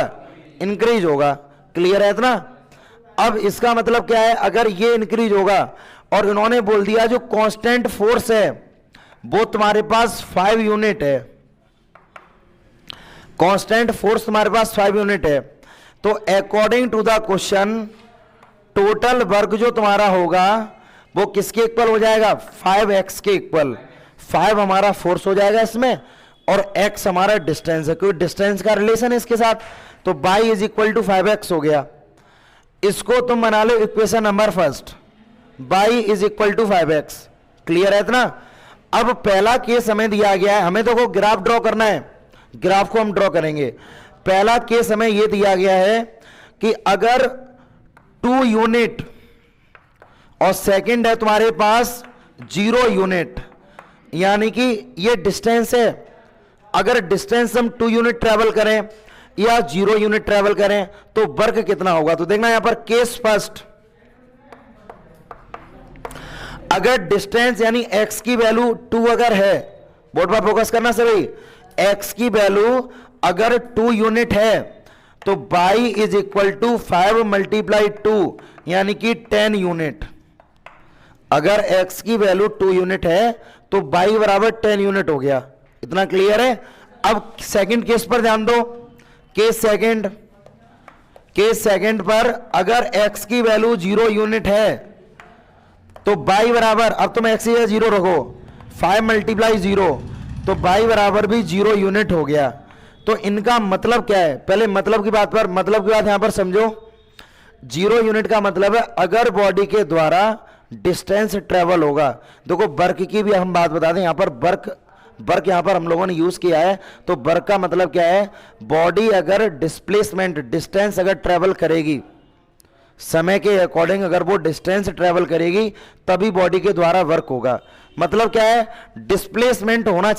इंक्रीज होगा। क्लियर है इतना। अब इसका मतलब क्या है, अगर ये इंक्रीज होगा और इन्होंने बोल दिया जो कांस्टेंट फोर्स है वो तुम्हारे पास 5 यूनिट है, कांस्टेंट फोर्स तुम्हारे पास 5 यूनिट है, तो according to the question total work जो तुम्हारा होगा वो किसके इक्वल हो जाएगा, 5x के इक्वल। 5 हमारा फोर्स हो जाएगा इसमें और x हमारा डिस्टेंस है, क्योंकि डिस्टेंस का रिलेशन है इसके साथ, तो y is equal to 5x हो गया। इसको तुम बना लो equation number first, y is equal to 5x। Clear है इतना। अब पहला केस हमें दिया गया है, हमें तो ग्राफ ड्रॉ करना है, ग्राफ को हम ड्रॉ करेंगे। पहला केस हमें यह दिया गया है कि अगर 2 यूनिट और सेकंड है तुम्हारे पास 0 यूनिट, यानी कि ये डिस्टेंस है। अगर डिस्टेंस हम 2 यूनिट ट्रेवल करें या 0 यूनिट ट्रेवल करें तो वर्क कितना होगा। तो देखना यहां पर केस फर्स्ट, अगर डिस्टेंस यानी x की वैल्यू 2 अगर है, बोर्ड पर फोकस करना सभी, x की वैल्यू अगर 2 यूनिट है तो y is equal to 5 multiply 2 यानी कि 10 यूनिट। अगर x की वैल्यू 2 यूनिट है तो y बराबर 10 यूनिट हो गया। इतना क्लियर है। अब सेकंड केस पर ध्यान दो। केस सेकंड पर अगर x की वैल्यू 0 यूनिट है तो y बराबर, अब तुम x या 0 रखो, 5 मल्टीप्लाई 0 तो y बराबर भी 0 यूनिट हो गया। तो इनका मतलब क्या है, पहले मतलब की बात यहां पर समझो। 0 यूनिट का मतलब है अगर बॉडी के द्वारा डिस्टेंस ट्रेवल होगा। देखो वर्क की भी हम बात बता दें, यहां पर वर्क यहां पर हम लोगों ने यूज किया है। तो वर्क का मतलब क्या है, बॉडी अगर डिस्प्लेसमेंट डिस्टेंस अगर ट्रेवल करेगी, समय के अकॉर्डिंग अगर वो डिस्टेंस ट्रेवल करेगी तभी बॉडी के द्वारा वर्क होगा। मतलब क्या है, डिस्प्लेसमेंट होना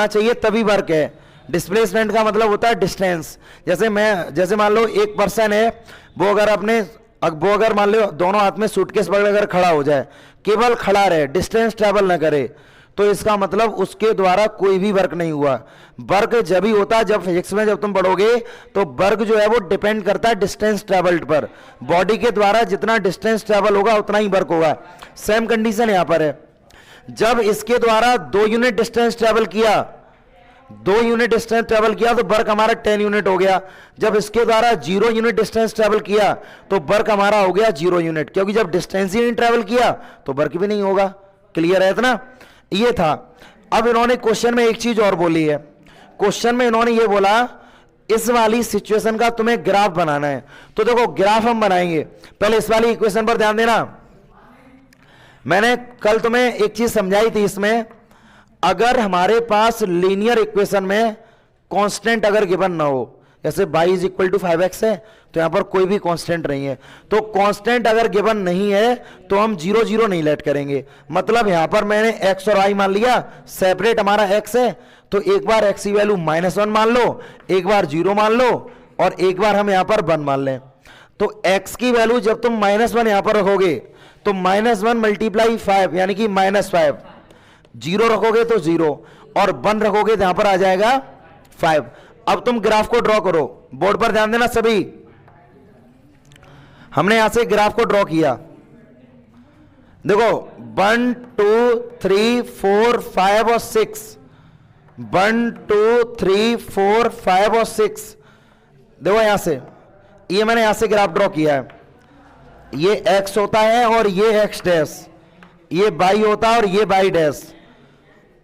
चाहिए तभी वर्क है। डिस्प्लेसमेंट का मतलब होता है डिस्टेंस। जैसे मान लो एक पर्सन है, वो अगर मान लो दोनों हाथ में सूटकेस पकड़ अगर खड़ा हो जाए, केवल खड़ा रहे, डिस्टेंस ट्रेवल ना करे, तो इसका मतलब उसके द्वारा कोई भी वर्क नहीं हुआ। वर्क जब ही होता है, जब फिजिक्स में जब तुम पढ़ोगे तो वर्क जो है वो डिपेंड करता है डिस्टेंस ट्रेवल्ड पर। बॉडी के द्वारा जितना डिस्टेंस ट्रेवल होगा उतना ही वर्क होगा। सेम कंडीशन यहां पर है। जब इसके द्वारा 2 यूनिट डिस्टेंस ट्रेवल किया तो वर्क हमारा 10 यूनिट हो गया। जब इसके द्वारा 0 यूनिट डिस्टेंस ट्रेवल किया तो वर्क हमारा हो गया 0 यूनिट, क्योंकि जब डिस्टेंस ही नहीं ट्रेवल किया तो वर्क भी नहीं होगा। क्लियर है इतना? ये था। अब इन्होंने क्वेश्चन में एक चीज और बोली है। क्वेश्चन में इन्होंने ये बोला इस वाली सिचुएशन का तुम्हें ग्राफ बनाना है। तो देखो ग्राफ हम बनाएंगे, पहले इस वाली इक्वेशन पर ध्यान देना। मैंने कल तुम्हें एक चीज समझाई थी, इसमें अगर हमारे पास लीनियर इक्वेशन में कांस्टेंट अगर गिवन ना हो, जैसे y is equal to 5x है तो यहां पर कोई भी कांस्टेंट नहीं है, तो कांस्टेंट अगर गिवन नहीं है तो हम 0 0 नहीं लेट करेंगे। मतलब यहां पर मैंने x और y मान लिया, सेपरेट हमारा x है, तो एक बार x की वैल्यू -1 मान लो, एक बार 0 मान लो और एक बार हम यहां पर 1 मान लें। तो x की वैल्यू जब तुम -1 यहां पर रखोगे तो -1 मल्टीप्लाई 5 यानी कि -5, 0 रखोगे तो 0 और 1 रखोगे तो यहां पर आ जाएगा 5। अब तुम ग्राफ को ड्रॉ करो, बोर्ड पर ध्यान देना सभी। हमने यहां से ग्राफ को ड्रॉ किया, देखो 1 2 3 4 5 और 6, 1 2 3 4 5 और 6, देखो यहां से ये मैंने यहां से ग्राफ ड्रॉ किया है। ये x होता है और ये x डैश, ये y होता है और ये y डैश।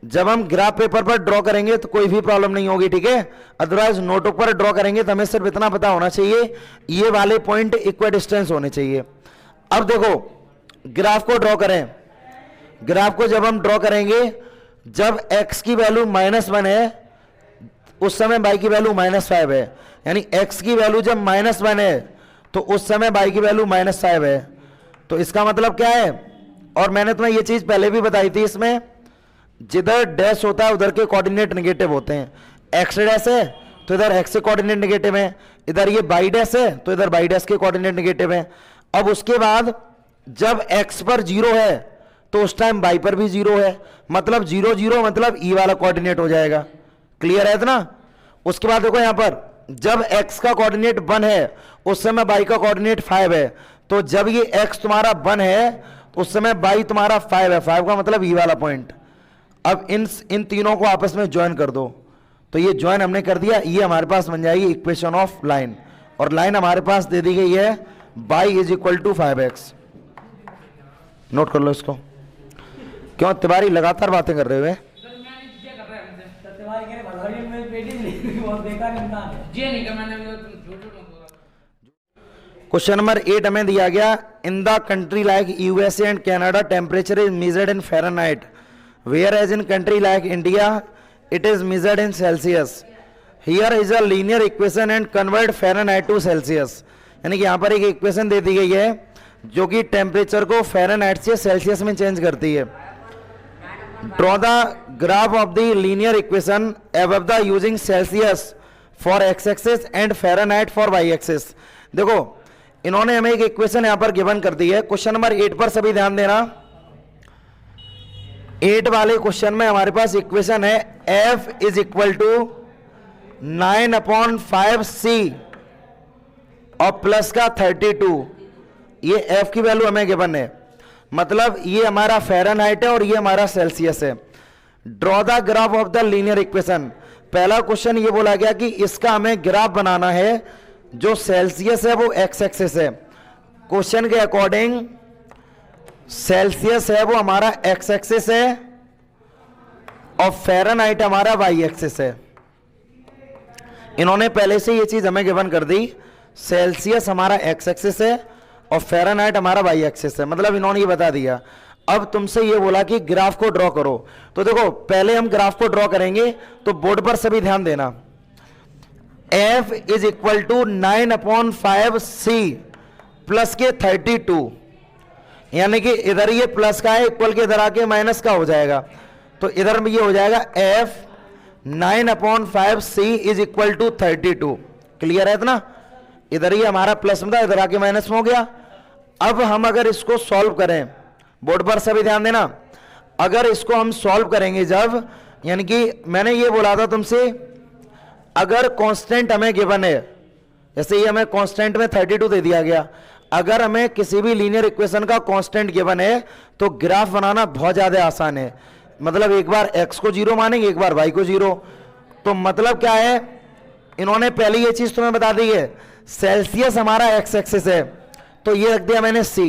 जब हम ग्राफ पेपर पर ड्रॉ करेंगे तो कोई भी प्रॉब्लम नहीं होगी, ठीक है। अदरवाइज नोटबुक पर ड्रॉ करेंगे तो हमें सिर्फ इतना पता होना चाहिए, ये वाले पॉइंट इक्वल डिस्टेंस होने चाहिए। अब देखो ग्राफ को ड्रॉ करें। ग्राफ को जब हम ड्रॉ करेंगे, जब x की वैल्यू -1 है उस समय y की वैल्यू -5 है, यानी x की वैल्यू जब -1 है तो उस समय y की वैल्यू -5 है। तो इसका मतलब क्या है, और मैंने तुम्हें ये चीज पहले भी बताई थी, इसमें जिधर डैश होता है उधर के कोऑर्डिनेट नेगेटिव होते हैं। x डैश है तो इधर x के कोऑर्डिनेट नेगेटिव है, इधर ये y डैश है तो इधर y डैश के कोऑर्डिनेट नेगेटिव है। अब उसके बाद जब x पर 0 है तो उस टाइम y पर भी 0 है, मतलब 0 0 मतलब e वाला कोऑर्डिनेट हो जाएगा। क्लियर है इतना? उसके बाद देखो यहां पर जब x का कोऑर्डिनेट 1 है उस समय y का कोऑर्डिनेट 5 है, तो जब ये x तुम्हारा 1 है तो उस समय y तुम्हारा 5 है, 5 का मतलब e वाला पॉइंट। अब इन तीनों को आपस में ज्वाइन कर दो, तो ये ज्वाइन हमने कर दिया, ये हमारे पास बन जाएगी इक्वेशन ऑफ लाइन, और लाइन हमारे पास दे दी गई है y is equal to 5x। Note कर लो इसको। क्यों तिवारी लगातार बातें कर रहे हुए? क्वेश्चन नंबर 8 हमें दिया गया, in the country like USA and Canada temperature is measured in Fahrenheit, whereas in country like India it is measured in Celsius. Here is a linear equation and convert Fahrenheit to Celsius. यानी कि यहाँ पर एक इक्वेशन दे दी गई है जो कि टेम्परेचर को फ़ारेनहाइट से सेल्सियस में चेंज करती है। Draw the graph of the linear equation above the using Celsius for x axis and Fahrenheit for y axis. देखो इन्होंने हमें एक इक्वेशन यहां पर गिवन कर दी है। क्वेश्चन नंबर 8 पर सभी ध्यान देना। 8 वाले क्वेश्चन में हमारे पास इक्वेशन है F is equal to 9/5C और प्लस का 32। ये F की वैल्यू हमें गिवन है, मतलब ये हमारा फ़ारेनहाइट है और ये हमारा सेल्सियस है। Draw the graph of the linear equation. पहला क्वेश्चन ये बोला गया कि इसका हमें ग्राफ बनाना है, जो सेल्सियस है वो एक्स एक्सिस है। क्वेश्चन के अकॉर्डिंग सेल्सियस है वो हमारा एक्स एक्सिस है और फ़ारेनहाइट हमारा वाई एक्सिस है। इन्होंने पहले से ये चीज हमें गिवन कर दी, सेल्सियस हमारा एक्स एक्सिस है और फ़ारेनहाइट हमारा वाई एक्सिस है, मतलब इन्होंने ये बता दिया। अब तुमसे ये बोला कि ग्राफ को ड्रॉ करो, तो देखो पहले हम ग्राफ को ड्रॉ करेंगे, तो बोर्ड पर सभी ध्यान देना। F is equal to 9/5C plus के 32, यानी कि इधर ये प्लस का है, इक्वल के इधर आके माइनस का हो जाएगा, तो इधर में ये हो जाएगा F 9/5C is equal to 32। Clear है इतना? इधर ये हमारा प्लस में था, इधर आके माइनस में हो गया। अब हम अगर इसको सॉल्व करें, बोर्ड पर सभी ध्यान देना, अगर इसको हम सॉल्व करेंगे जब, यानी कि मैंने ये बोला था तुमसे, अगर कांस्टेंट हमें गिवन है, जैसे ये हमें कांस्टेंट में 32 दे दिया गया, अगर हमें किसी भी लीनियर इक्वेशन का कांस्टेंट गिवन है तो ग्राफ बनाना बहुत ज्यादा आसान है। मतलब एक बार x को 0 मानेंगे, एक बार y को 0। तो मतलब क्या है, इन्होंने पहले ये चीज तुम्हें बता दी है, सेल्सियस हमारा x एक्सिस है तो ये रख दिया मैंने c,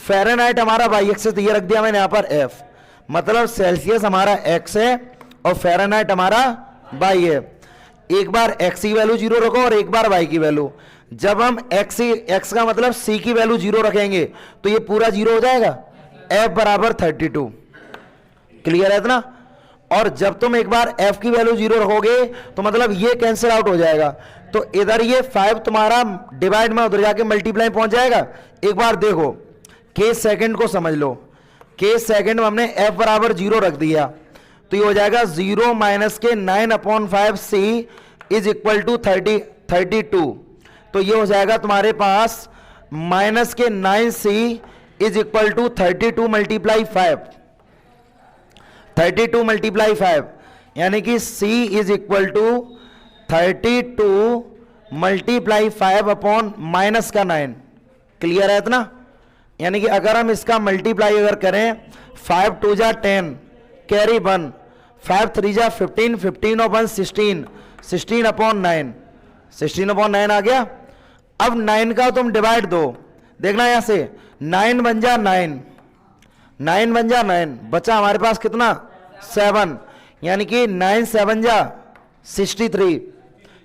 फ़ारेनहाइट हमारा y एक्सिस, तो ये रख दिया मैंने यहां पर f। मतलब सेल्सियस हमारा x है और फ़ारेनहाइट हमारा y है। एक बार x की वैल्यू 0 रखो और एक बार y की वैल्यू। जब हम x का मतलब c की वैल्यू 0 रखेंगे तो ये पूरा 0 हो जाएगा, f बराबर 32। क्लियर है इतना? और जब तुम एक बार f की वैल्यू 0 रखोगे तो मतलब ये कैंसिल आउट हो जाएगा, तो इधर ये 5 तुम्हारा डिवाइड में उधर जाके मल्टीप्लाई पहुंच जाएगा। एक बार देखो, k सेकंड को समझ लो, k सेकंड में हमने f बराबर 0 रख दिया, तो ये हो जाएगा 0 माइनस के 9/5C इज इक्वल टू 32। तो ये हो जाएगा तुम्हारे पास माइनस के 9C is equal to 32 multiply 5, 32 multiply 5, यानी कि C is equal to 32 multiply 5 upon minus का 9। क्लियर है इतना? यानी कि अगर हम इसका मल्टीप्लाई अगर करें, 5 2 जा 10 कैरी 1, 5 3 जा 15, 15 और 1 16, 16 अपॉन 9, 16 अपॉन 9 आ गया। अब 9 का तुम डिवाइड दो, देखना यहां से 9 बन जा 9, 9 बन जा 9, बचा हमारे पास कितना 7, यानी कि 9 7 जा 63,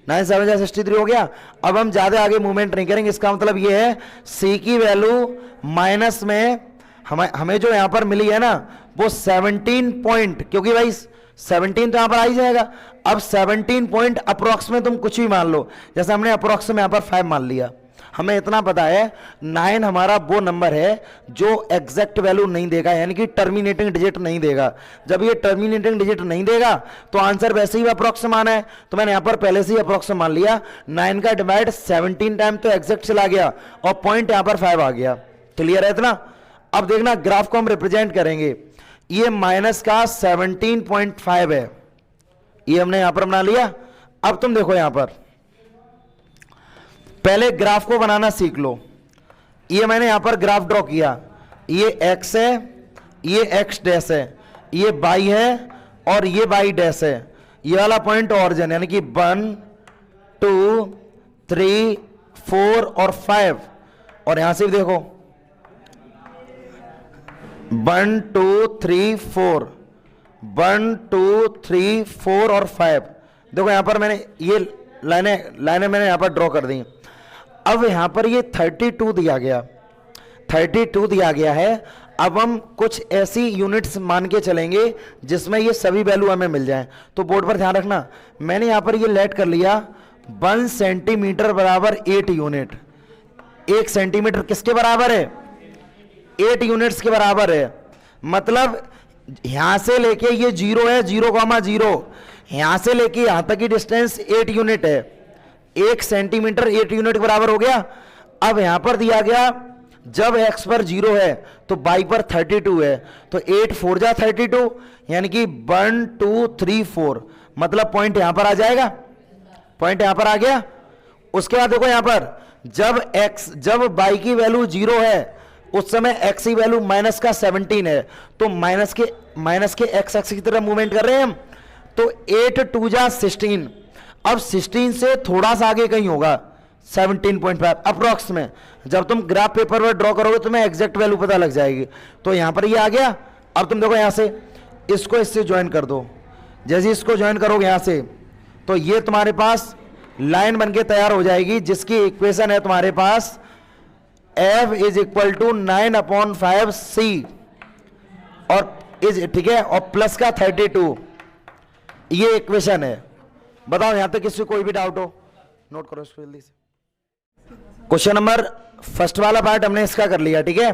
9 7 जा 63 हो गया। अब हम ज्यादा आगे मूवमेंट नहीं करेंगे, इसका मतलब ये है C की वैल्यू माइनस में हमें जो यहां पर मिली है ना वो 17 पॉइंट, क्योंकि भाई 17 तो यहां पर आ ही जाएगा। अब 17 पॉइंट अप्रोक्स में तुम कुछ भी मान लो, जैसे हमने अप्रोक्स में यहां पर 5 मान लिया। हमें इतना पता है 9 हमारा वो नंबर है जो एग्जैक्ट वैल्यू नहीं देगा, यानी कि टर्मिनेटिंग डिजिट नहीं देगा। जब ये टर्मिनेटिंग डिजिट नहीं देगा तो आंसर वैसे ही अप्रोक्स मान है, तो मैंने यहां पर पहले से ही अप्रोक्स मान लिया। 9 का डिवाइड 17 टाइम तो एग्जैक्ट चला गया और पॉइंट यहां पर 5 आ गया। क्लियर है इतना? अब देखना ग्राफ को हम रिप्रेजेंट करेंगे, ये माइनस का 17.5 है, ये हमने यहां पर बना लिया। अब तुम देखो यहां पर पहले ग्राफ को बनाना सीख लो। ये मैंने यहां पर ग्राफ ड्रॉ किया, ये x है, ये x डैश है, ये y है और ये y डैश है। ये वाला पॉइंट ऑरिजिन, यानी कि 1 2 3 4 और 5, और यहां से भी देखो 1 2 3 4, 1 2 3 4 और 5। देखो यहां पर मैंने ये लाइनें मैंने यहां पर ड्रॉ कर दी। अब यहां पर ये 32 दिया गया, 32 दिया गया है। अब हम कुछ ऐसी यूनिट्स मान के चलेंगे जिसमें ये सभी वैल्यू हमें मिल जाएं। तो बोर्ड पर ध्यान रखना, मैंने यहां पर ये लेट कर लिया 1 सेंटीमीटर बराबर 8 यूनिट। 1 सेंटीमीटर किसके बराबर है? 8 यूनिट्स के बराबर है। मतलब यहां से लेके ये 0 है, 0,0, यहां से लेके यहां तक की डिस्टेंस 8 यूनिट है। 1 सेंटीमीटर 8 यूनिट के बराबर हो गया। अब यहां पर दिया गया जब x पर 0 है तो y पर 32 है, तो 8 4 जा 32, यानी कि 1 2 3 4, मतलब पॉइंट यहां पर आ जाएगा, पॉइंट यहां पर आ गया। उसके बाद देखो यहां पर जब y की वैल्यू 0 है उस समय x की वैल्यू माइनस का 17 है, तो माइनस के x एक्सिस की तरफ मूवमेंट कर रहे हैं हम। तो 8 2 जा 16, अब 16 से थोड़ा सा आगे कहीं होगा 17.5 अप्रोक्स में। जब तुम ग्राफ पेपर पर ड्रॉ करोगे तुम्हें एग्जैक्ट वैल्यू पता लग जाएगी। तो यहां पर ये आ गया। अब तुम देखो यहां से इसको इससे ज्वाइन कर दो, जैसे इसको ज्वाइन करोगे यहां से तो ये तुम्हारे पास लाइन बनके तैयार हो जाएगी, जिसकी इक्वेशन है तुम्हारे पास F is equal to 9/5 C और इज, ठीक है, और प्लस का 32, ये इक्वेशन है। बताओ यहां तक किसी कोई भी डाउट हो, नोट करो इसको जल्दी से। क्वेश्चन नंबर फर्स्ट वाला पार्ट हमने इसका कर लिया, ठीक है।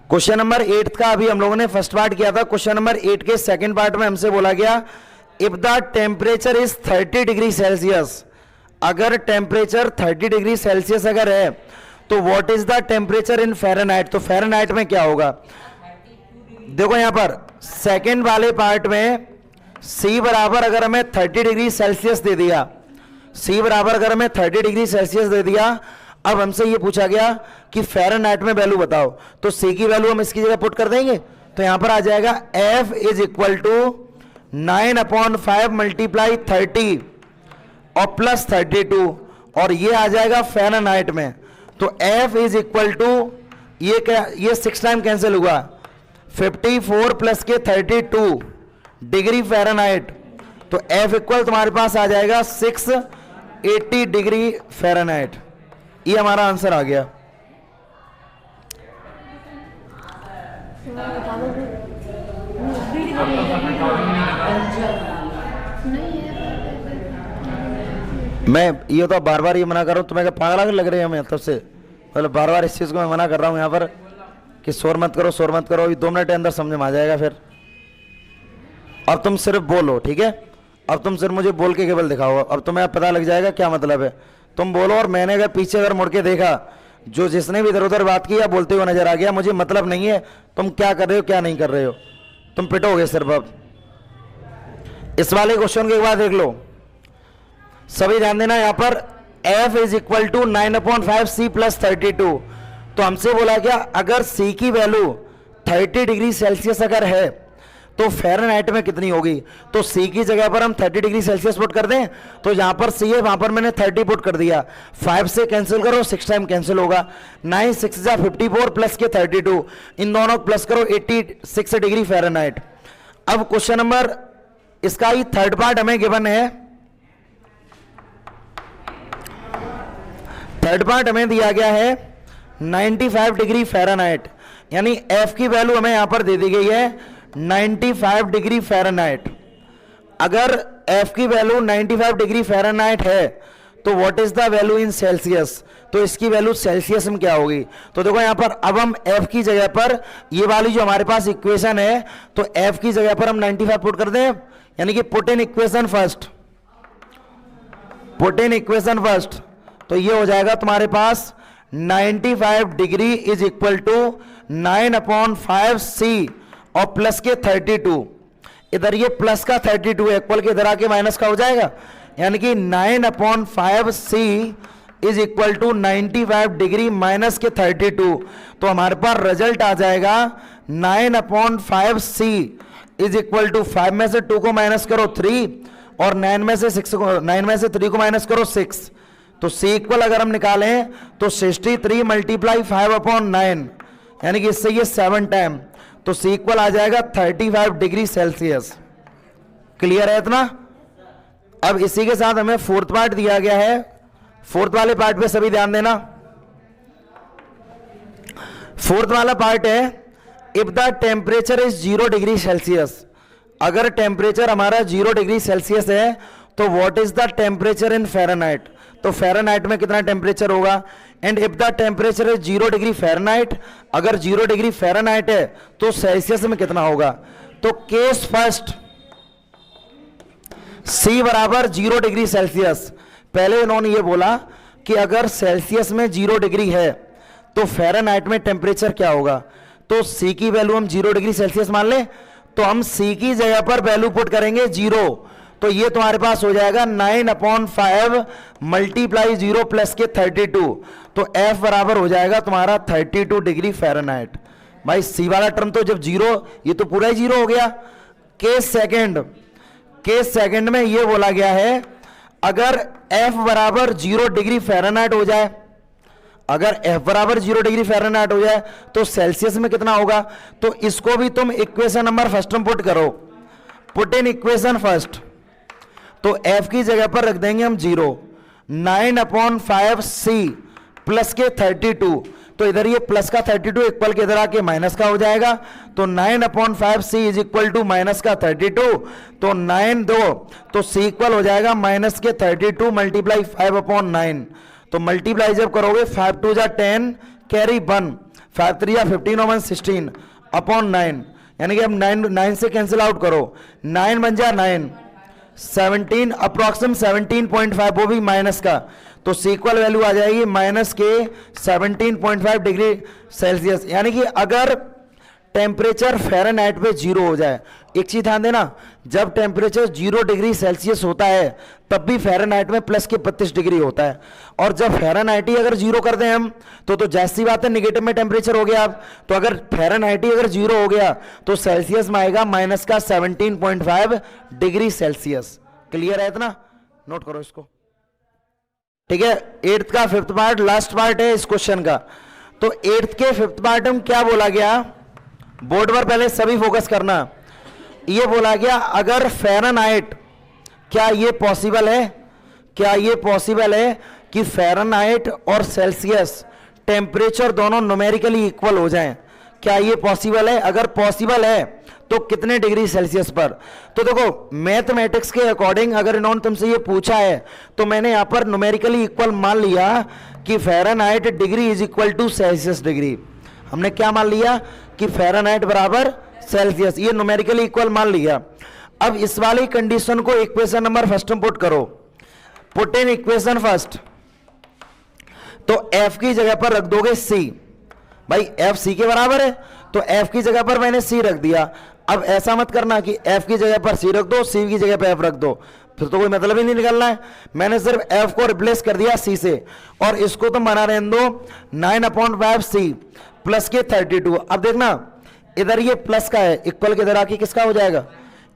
क्वेश्चन नंबर 8 का अभी हम लोगों ने फर्स्ट पार्ट किया था। क्वेश्चन नंबर 8 के सेकंड पार्ट में हमसे बोला गया if the temperature is 30 degree Celsius, अगर टेम्परेचर 30 डिग्री सेल्सियस अगर है तो what is the temperature in Fahrenheit, तो फ़ारेनहाइट में क्या होगा। देखो यहां पर सेकंड वाले पार्ट में C बराबर अगर हमें 30 डिग्री सेल्सियस दे दिया, C बराबर अगर हमें 30 डिग्री सेल्सियस दे दिया, अब हमसे ये पूछा गया कि फ़ारेनहाइट में वैल्यू बताओ, तो C की वैल्यू हम इसकी जगह पुट कर देंगे। तो यहां पर आ जाएगा F is equal to 9/5 multiply 30 और प्लस 32, और ये आ जाएगा फ़ारेनहाइट में। तो F इज इक्वल टू ये क्या, ये 6 टाइम कैंसिल हुआ, 54 प्लस के 32 डिग्री फ़ारेनहाइट, तो F इक्वल तुम्हारे पास आ जाएगा 680 डिग्री फ़ारेनहाइट। ये हमारा आंसर आ गया। मैं ये तो बार बार ये मना कर रहा हूँ, तुम्हें क्या पागल लग रहे हैं हमें तब से, मतलब बार बार इस चीज़ को मैं मना कर रहा हूँ यहाँ पर कि शोर मत करो, शोर मत करो। अभी 2 मिनट के अंदर समझ में आ जाएगा फिर। अब तुम सिर्फ बोलो, ठीक है। अब तुम सिर्फ मुझे बोल के केवल दिखाओ, अब तुम्हें पता लग जाएगा क्या मतलब है। तुम बोलो, और मैंने अगर पीछे अगर मुड़ के देखा, जो जिसने भी इधर उधर बात की या बोलते हुए नजर आ गया, मुझे मतलब नहीं है तुम क्या कर रहे हो क्या नहीं कर रहे हो, तुम पिटोगे सिर्फ। अब इस वाले क्वेश्चन के बाद देख लो, सभी ध्यान देना। यहां पर F is equal to 9/5 C plus 32, तो हमसे बोला क्या अगर C की वैल्यू 30 डिग्री सेल्सियस अगर है तो फ़ारेनहाइट में कितनी होगी। तो C की जगह पर हम 30 डिग्री सेल्सियस पुट कर दें, तो जहां पर C है वहां पर मैंने 30 पुट कर दिया। 5 से कैंसिल करो, 6 टाइम कैंसिल होगा, 9 6 जा 54 प्लस के 32, इन दोनों प्लस करो 86 डिग्री फ़ारेनहाइट। अब क्वेश्चन नंबर इसका ही थर्ड पार्ट हमें गिवन है। थर्ड पार्ट हमें दिया गया है 95 डिग्री फ़ारेनहाइट, यानी F की वैल्यू हमें यहां पर दे दी गई है 95 डिग्री फ़ारेनहाइट। अगर F की वैल्यू 95 डिग्री फ़ारेनहाइट है तो what is the value in Celsius, तो इसकी वैल्यू सेल्सियस में क्या होगी। तो देखो यहां पर अब हम F की जगह पर ये वाली जो हमारे पास इक्वेशन है, तो F की जगह पर हम 95 पुट कर दें, यानी कि put in equation first, put in equation first. तो ये हो जाएगा तुम्हारे पास 95 degree is equal to 9/5 C और प्लस के 32, इधर ये प्लस का 32 है, इक्वल के इधर आके माइनस का हो जाएगा, यानी कि 9/5 C is equal to 95 degree minus के 32। तो हमारे पास रिजल्ट आ जाएगा 9/5 C इज इक्वल टू 5 में से 2 को माइनस करो 3 और 9 में से 3 को माइनस करो 6। तो C इक्वल अगर हम निकालें तो 63 मल्टीप्लाई 5/9, यानी कि इससे ये 7 टाइम, तो C इक्वल आ जाएगा 35 डिग्री सेल्सियस। क्लियर है इतना। अब इसी के साथ हमें फोर्थ पार्ट दिया गया है, फोर्थ वाले पार्ट पे सभी ध्यान देना। फोर्थ वाला पार्ट है if the temperature is 0 degree Celsius, अगर टेम्परेचर हमारा 0 डिग्री सेल्सियस है तो what is the temperature in Fahrenheit. तो फ़ारेनहाइट में कितना टेम्परेचर होगा? And if the temperature is 0 degree Fahrenheit, अगर 0 डिग्री फ़ारेनहाइट है तो सेल्सियस में कितना होगा? तो केस फर्स्ट C बराबर 0 डिग्री सेल्सियस। पहले इन्होंने ये बोला कि अगर सेल्सियस में 0 डिग्री है तो फ़ारेनहाइट में टेम्परेचर क्या होगा? तो C की वैल्यू हम 0 डिग्री सेल्सियस मान लें, तो हम C की जगह पर वैल्यू पुट करेंगे 0, तो ये तुम्हारे पास हो जाएगा 9/5 मल्टीप्लाई 0 प्लस के 32, तो F बराबर हो जाएगा तुम्हारा 32 डिग्री फ़ारेनहाइट। भाई C वाला टर्म तो जब 0, ये तो पूरा ही 0 हो गया। केस सेकंड में ये बोला गया है अगर F बराबर 0 डिग्री फ़ारेनहाइट हो जाए, अगर F बराबर 0 डिग्री फ़ारेनहाइट हो जाए तो सेल्सियस में कितना होगा? तो इसको भी तुम इक्वेशन नंबर फर्स्ट में पुट करो, पुट इन इक्वेशन फर्स्ट। तो F की जगह पर रख देंगे हम 0, 9/5 C प्लस के 32, तो इधर ये प्लस का 32 इक्वल के इधर आके माइनस का हो जाएगा, तो 9/5 C is equal to minus का 32, तो 9 तो C इक्वल हो जाएगा माइनस के 32 मल्टीप्लाई 5/9, तो मल्टीप्लाई जब करोगे 5 2 जा 10 कैरी 1, 5 3 जा 15 और 1 16 अपॉन 9, यानी कि अब 9 से कैंसिल आउट करो, 9 बन जा 9, 17 अप्रोक्सीम 17.5, वो भी माइनस का, तो सीक्वल वैल्यू आ जाएगी माइनस के 17.5 डिग्री सेल्सियस। यानी कि अगर टेम्परेचर फ़ारेनहाइट पे 0 हो जाए, एक चीज ध्यान देना, जब टेम्परेचर 0 डिग्री सेल्सियस होता है तब भी फ़ारेनहाइट में प्लस के 32 डिग्री होता है, और जब फ़ारेनहाइट ही अगर 0 कर दें हम तो जैसी बात है निगेटिव में टेम्परेचर हो गया। अब तो अगर फ़ारेनहाइट ही अगर 0 हो गया तो सेल्सियस में आएगा माइनस का 17.5 डिग्री सेल्सियस। क्लियर है इतना? नोट करो इसको, ठीक है। 8th का 5th पार्ट लास्ट पार्ट है इस क्वेश्चन का। तो 8th के 5th पार्ट में क्या बोला गया, बोर्ड पर पहले सभी फोकस करना। ये बोला गया अगर फ़ारेनहाइट, क्या ये पॉसिबल है, क्या ये पॉसिबल है कि फ़ारेनहाइट और सेल्सियस टेम्परेचर दोनों न्यूमेरिकली इक्वल हो जाएं? क्या ये पॉसिबल है? अगर पॉसिबल है तो कितने डिग्री सेल्सियस पर? तो देखो मैथमेटिक्स के अकॉर्डिंग अगर इन्होंने तुमसे ये पूछा है तो मैंने यहां पर न्यूमेरिकली इक्वल मान लिया कि Fahrenheit degree is equal to Celsius degree. हमने क्या मान लिया कि फ़ारेनहाइट बराबर सेल्सियस, ये न्यूमेरिकली इक्वल मान लिया। अब इस वाली कंडीशन को इक्वेशन नंबर फर्स्ट में पुट करो, पुट इन इक्वेशन फर्स्ट। तो F की जगह पर रख दोगे C, भाई F C के बराबर है तो F की जगह पर मैंने C रख दिया। अब ऐसा मत करना कि F की जगह पर C रख दो, C की जगह पर F रख दो, फिर तो कोई मतलब ही नहीं निकलना है। मैंने सिर्फ F को रिप्लेस कर दिया C से, और इसको तो बना रहने दो 9/5 C प्लस के 32। अब देखना इधर ये प्लस का है, इक्वल के इधर आके किसका हो जाएगा,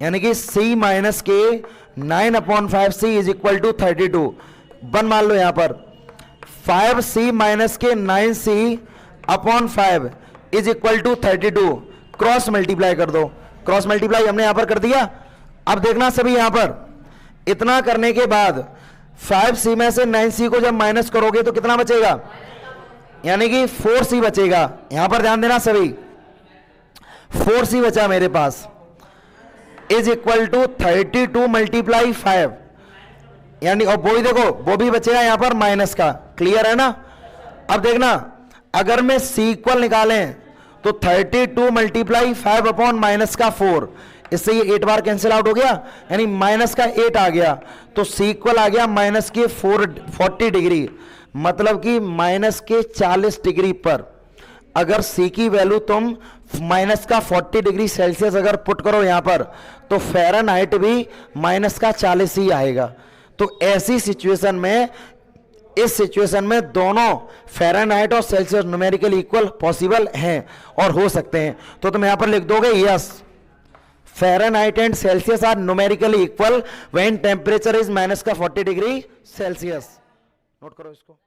यानी कि C माइनस के 9/5 C इज इक्वल टू 32। 1 मान लो यहां पर, 5C माइनस के 9C upon 5 is equal to 32, cross multiply कर दो। क्रॉस मल्टीप्लाई हमने यहां पर कर दिया। अब देखना सभी यहां पर, इतना करने के बाद 5C में से 9C को जब माइनस करोगे तो कितना बचेगा, यानी कि 4C बचेगा। यहां पर ध्यान देना सभी, 4C बचा मेरे पास, इज इक्वल टू 32 मल्टीप्लाई 5, यानी और वो भी देखो वो भी बचेगा यहां पर माइनस का। क्लियर है ना? अब देखना अगर मैं C इक्वल निकालें तो 32 मल्टीप्लाई 5 अपॉन माइनस का 4, इससे ये 8 बार कैंसिल आउट हो गया, यानी माइनस का 8 आ गया, तो C इक्वल आ गया माइनस के 40 डिग्री, मतलब कि माइनस के 40 डिग्री पर अगर C की वैल्यू तुम माइनस का 40 डिग्री सेल्सियस अगर पुट करो यहां पर, तो फ़ारेनहाइट भी माइनस का 40 ही आएगा। तो ऐसी सिचुएशन में, इस सिचुएशन में दोनों फ़ारेनहाइट और सेल्सियस न्यूमेरिकली इक्वल पॉसिबल हैं और हो सकते हैं। तो तुम यहां पर लिख दोगे yes, Fahrenheit and Celsius are numerically equal when temperature is minus का 40 डिग्री सेल्सियस। नोट करो इसको।